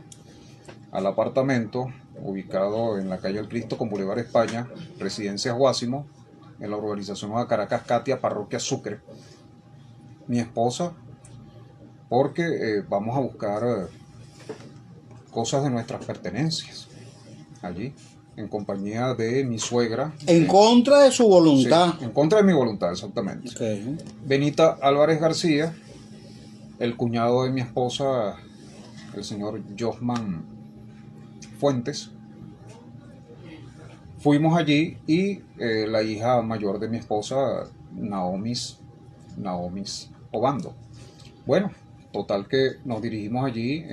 G: al apartamento ubicado en la calle El Cristo con Boulevard España, Residencia Guásimo, en la urbanización Nueva Caracas, Catia, Parroquia Sucre. Mi esposa, porque vamos a buscar cosas de nuestras pertenencias allí, en compañía de mi suegra.
A: En contra de su voluntad.
G: Sí, en contra de mi voluntad, exactamente.
A: Okay.
G: Benita Álvarez García, el cuñado de mi esposa, el señor Josman Fuentes. Fuimos allí y la hija mayor de mi esposa, Naomis Obando. Bueno, total que nos dirigimos allí,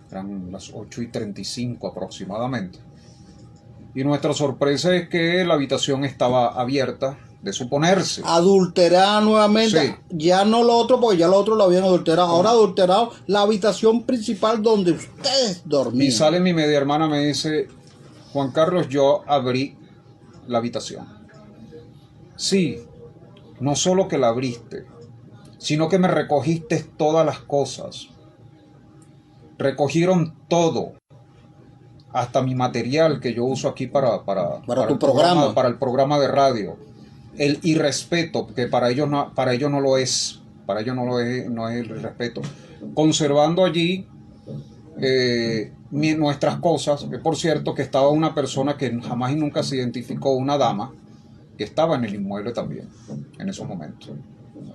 G: eran las 8:35 aproximadamente. Y nuestra sorpresa es que la habitación estaba abierta, de suponerse.
A: Adulterada nuevamente,
G: Sí.
A: ya no lo otro, porque ya lo otro lo habían adulterado, ahora adulterado la habitación principal donde ustedes dormían.
G: Y sale mi media hermana, me dice, Juan Carlos, yo abrí la habitación. Sí, no solo que la abriste, sino que me recogiste todas las cosas. Recogieron todo, hasta mi material que yo uso aquí para
A: tu
G: el
A: programa.
G: para el programa de radio. El irrespeto, que para ellos no lo es, para ellos no es el respeto. Conservando allí nuestras cosas, que por cierto que estaba una persona que jamás y nunca se identificó, una dama, que estaba en el inmueble también, en esos momentos.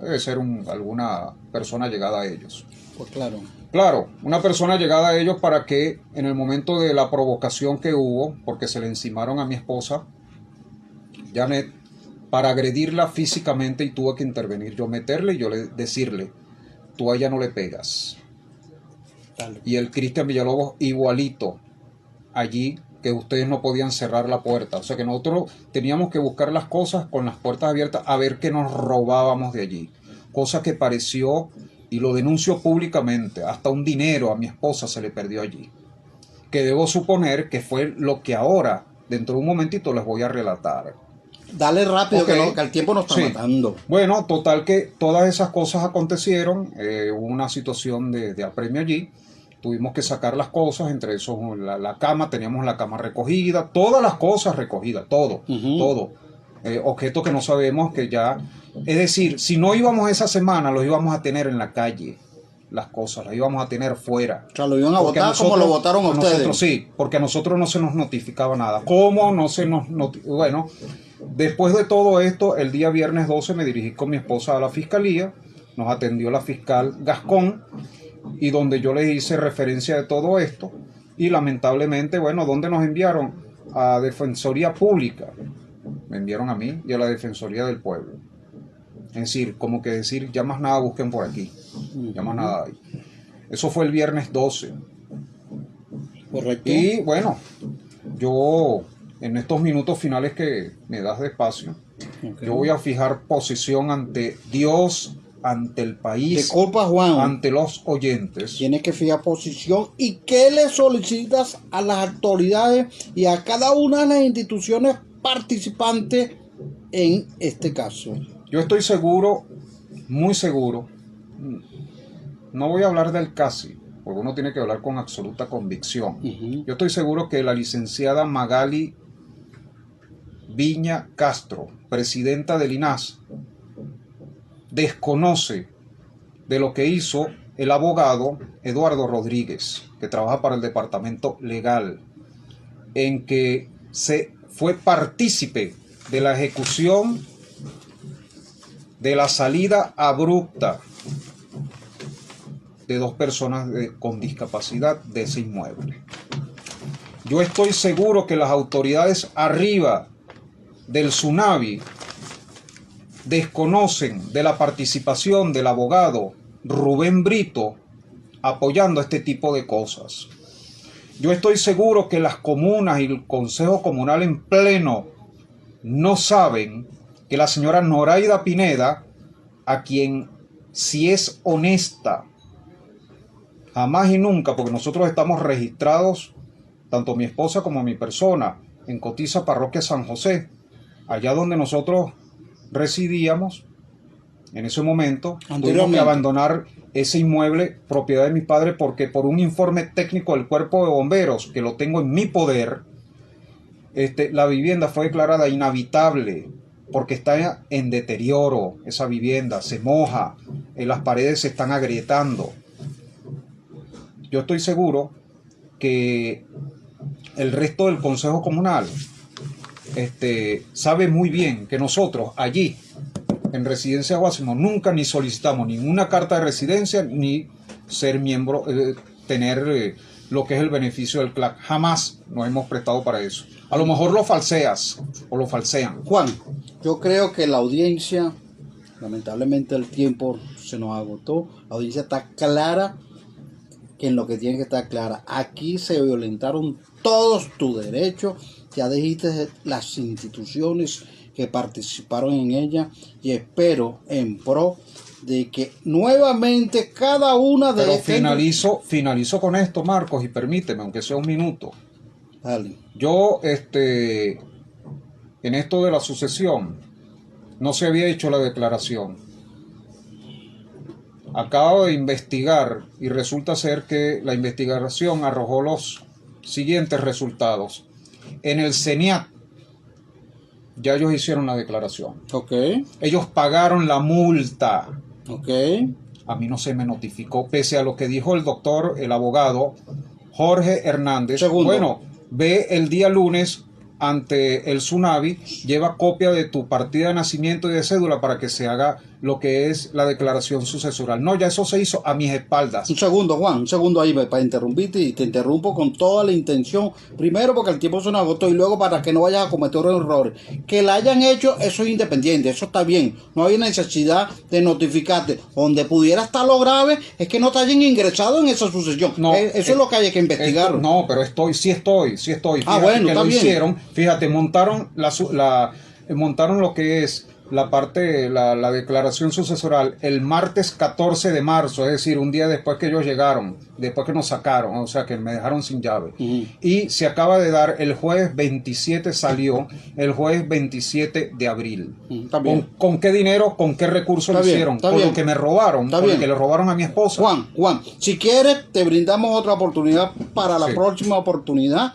G: Debe ser alguna persona llegada a ellos.
A: Pues claro.
G: Claro, una persona llegada a ellos para que en el momento de la provocación que hubo, porque se le encimaron a mi esposa, para agredirla físicamente y tuve que intervenir, yo meterle y yo decirle, tú a ella no le pegas.
A: Dale.
G: Y el Cristian Villalobos igualito, allí que ustedes no podían cerrar la puerta, o sea que nosotros teníamos que buscar las cosas con las puertas abiertas a ver qué nos robábamos de allí, cosa que pareció, y lo denuncio públicamente, hasta un dinero a mi esposa se le perdió allí, que debo suponer que fue lo que ahora, dentro de un momentito les voy a relatar.
A: Dale rápido,
G: Okay.
A: que el tiempo nos está
G: Sí.
A: matando.
G: Bueno, total que todas esas cosas acontecieron, hubo una situación de apremio allí, tuvimos que sacar las cosas, entre esos la cama, teníamos la cama recogida, todas las cosas recogidas, todo, todo, objetos que no sabemos que ya, es decir, si no íbamos esa semana, los íbamos a tener en la calle, las cosas, las íbamos a tener fuera.
A: O sea, lo iban a
G: Porque
A: votar como lo votaron a ustedes.
G: Nosotros, sí, porque a nosotros no se nos notificaba nada. ¿Cómo no se nos notificaba? Bueno, después de todo esto, el día viernes 12 me dirigí con mi esposa a la fiscalía, nos atendió la fiscal Gascón, y donde yo le hice referencia de todo esto, y lamentablemente, bueno, ¿dónde nos enviaron? A Defensoría Pública, me enviaron a mí y a la Defensoría del Pueblo. Es decir, como que decir, ya más nada busquen por aquí, ya más nada hay. Eso fue el viernes 12.
A: Correcto.
G: Y bueno, yo en estos minutos finales que me das de espacio, yo voy a fijar posición ante Dios, ante el país,
A: Disculpa, Juan.
G: ante los oyentes.
A: Tienes que fijar posición. ¿Y qué le solicitas a las autoridades y a cada una de las instituciones participantes en este caso?
G: Yo estoy seguro, muy seguro, no voy a hablar del casi, porque uno tiene que hablar con absoluta convicción. Yo estoy seguro que la licenciada Magali Viña Castro, presidenta del INAS, desconoce de lo que hizo el abogado Eduardo Rodríguez, que trabaja para el departamento legal, en que se fue partícipe de la ejecución de la salida abrupta de dos personas con discapacidad de ese inmueble. Yo estoy seguro que las autoridades arriba del Tsunami desconocen de la participación del abogado Rubén Brito apoyando este tipo de cosas. Yo estoy seguro que las comunas y el Consejo Comunal en pleno no saben que la señora Noraida Pineda, a quien, si es honesta, jamás y nunca, porque nosotros estamos registrados, tanto mi esposa como mi persona, en Cotiza Parroquia San José, allá donde nosotros residíamos. En ese momento tuvimos que abandonar ese inmueble propiedad de mi padre porque por un informe técnico del cuerpo de bomberos, que lo tengo en mi poder, la vivienda fue declarada inhabitable porque está en deterioro. Esa vivienda se moja, las paredes se están agrietando. Yo estoy seguro que el resto del Consejo Comunal sabe muy bien que nosotros allí en Residencia Guásimo nunca ni solicitamos ninguna carta de residencia ni ser miembro, tener lo que es el beneficio del CLAC. Jamás nos hemos prestado para eso. A lo mejor lo falseas o lo falsean.
A: Juan, yo creo que la audiencia, lamentablemente el tiempo se nos agotó, la audiencia está clara en lo que tiene que estar clara. Aquí se violentaron todos tus derechos, ya dijiste las instituciones que participaron en ella y espero en pro de que nuevamente cada una de
G: Pero finalizo con esto, Marcos, y permíteme, aunque sea un minuto.
A: Dale.
G: Yo, en esto de la sucesión, no se había hecho la declaración. Acabo de investigar y resulta ser que la investigación arrojó los siguientes resultados. En el CENIAT ya ellos hicieron la declaración.
A: Ok.
G: Ellos pagaron la multa.
A: Ok.
G: A mí no se me notificó, pese a lo que dijo el doctor, el abogado Jorge Hernández.
A: Segundo.
G: Bueno, ve el día lunes ante el Tsunami, lleva copia de tu partida de nacimiento y de cédula para que se haga lo que es la declaración sucesoral. No, ya eso se hizo a mis espaldas.
A: Un segundo, Juan, un segundo ahí para interrumpirte, y te interrumpo con toda la intención. Primero porque el tiempo se nos agotó y luego para que no vayas a cometer errores. Que la hayan hecho, eso es independiente, eso está bien. No hay necesidad de notificarte. Donde pudiera estar lo grave es que no te hayan ingresado en esa sucesión.
G: No,
A: eso es lo que hay que investigar.
G: No, pero sí estoy. Fíjate
A: bueno,
G: que
A: está
G: lo
A: bien.
G: hicieron. Fíjate, montaron lo que es la parte, la declaración sucesoral el martes 14 de marzo, es decir, un día después que ellos llegaron, después que nos sacaron, o sea, que me dejaron sin llave. Y se acaba de dar el jueves 27, salió el jueves 27 de abril. ¿Con qué dinero, con qué recursos lo hicieron? Con lo que me robaron, con lo que le robaron a mi esposa.
A: Juan, si quieres, te brindamos otra oportunidad para la próxima oportunidad.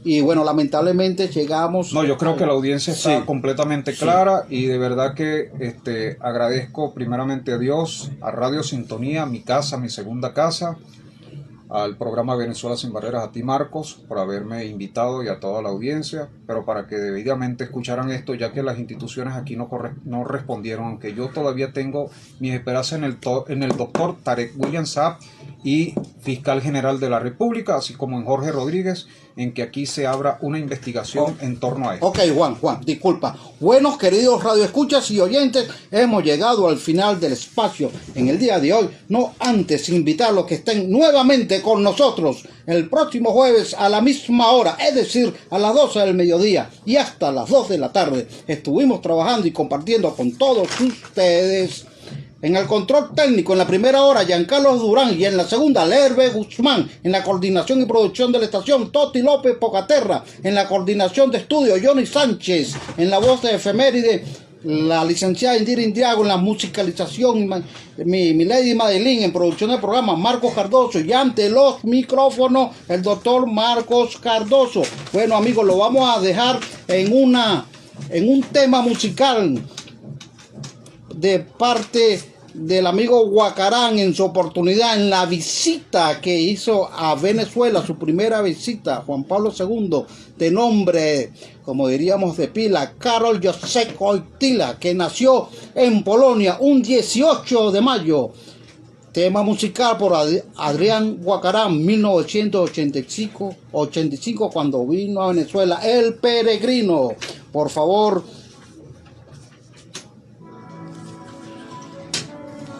A: Y bueno, lamentablemente llegamos...
G: No, yo creo que la audiencia está completamente clara y de verdad que agradezco primeramente a Dios, a Radio Sintonía, mi casa, mi segunda casa, al programa Venezuela Sin Barreras, a ti Marcos, por haberme invitado y a toda la audiencia, pero para que debidamente escucharan esto, ya que las instituciones aquí no respondieron, aunque yo todavía tengo mis esperanzas en el doctor Tarek William Saab y fiscal general de la República, así como en Jorge Rodríguez, en que aquí se abra una investigación en torno a esto.
A: Ok, Juan, disculpa. Buenos, queridos radioescuchas y oyentes, hemos llegado al final del espacio en el día de hoy. No antes invitarlos que estén nuevamente con nosotros el próximo jueves a la misma hora, es decir, a las 12 del mediodía y hasta las 2 de la tarde. Estuvimos trabajando y compartiendo con todos ustedes. En el control técnico, en la primera hora, Giancarlo Durán, y en la segunda, Lerbe Guzmán. En la coordinación y producción de la estación, Toti López Pocaterra. En la coordinación de estudio, Johnny Sánchez. En la voz de efeméride, la licenciada Indira Indiago. En la musicalización, mi Lady Madeline. En producción del programa, Marcos Cardoso. Y ante los micrófonos, el doctor Marcos Cardoso. Bueno, amigos, lo vamos a dejar en un tema musical de parte del amigo Guacarán en su oportunidad, en la visita que hizo a Venezuela, su primera visita, Juan Pablo II, de nombre, como diríamos de pila, Karol Józef Wojtyła, que nació en Polonia un 18 de mayo. Tema musical por Adrián Guacarán, 1985, cuando vino a Venezuela, El Peregrino. Por favor.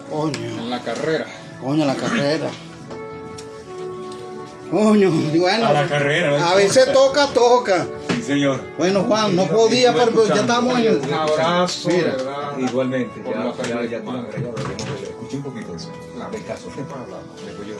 A: Coño.
G: En la carrera.
A: Coño, la carrera. Coño, bueno.
I: A la carrera.
A: A veces toca.
I: Sí, señor.
A: Bueno, Juan, no podía, pero ya estamos en el...
G: Un abrazo.
A: Mira.
I: Igualmente.
G: Por la
I: Ya escuché un poquito eso. De caso. Después yo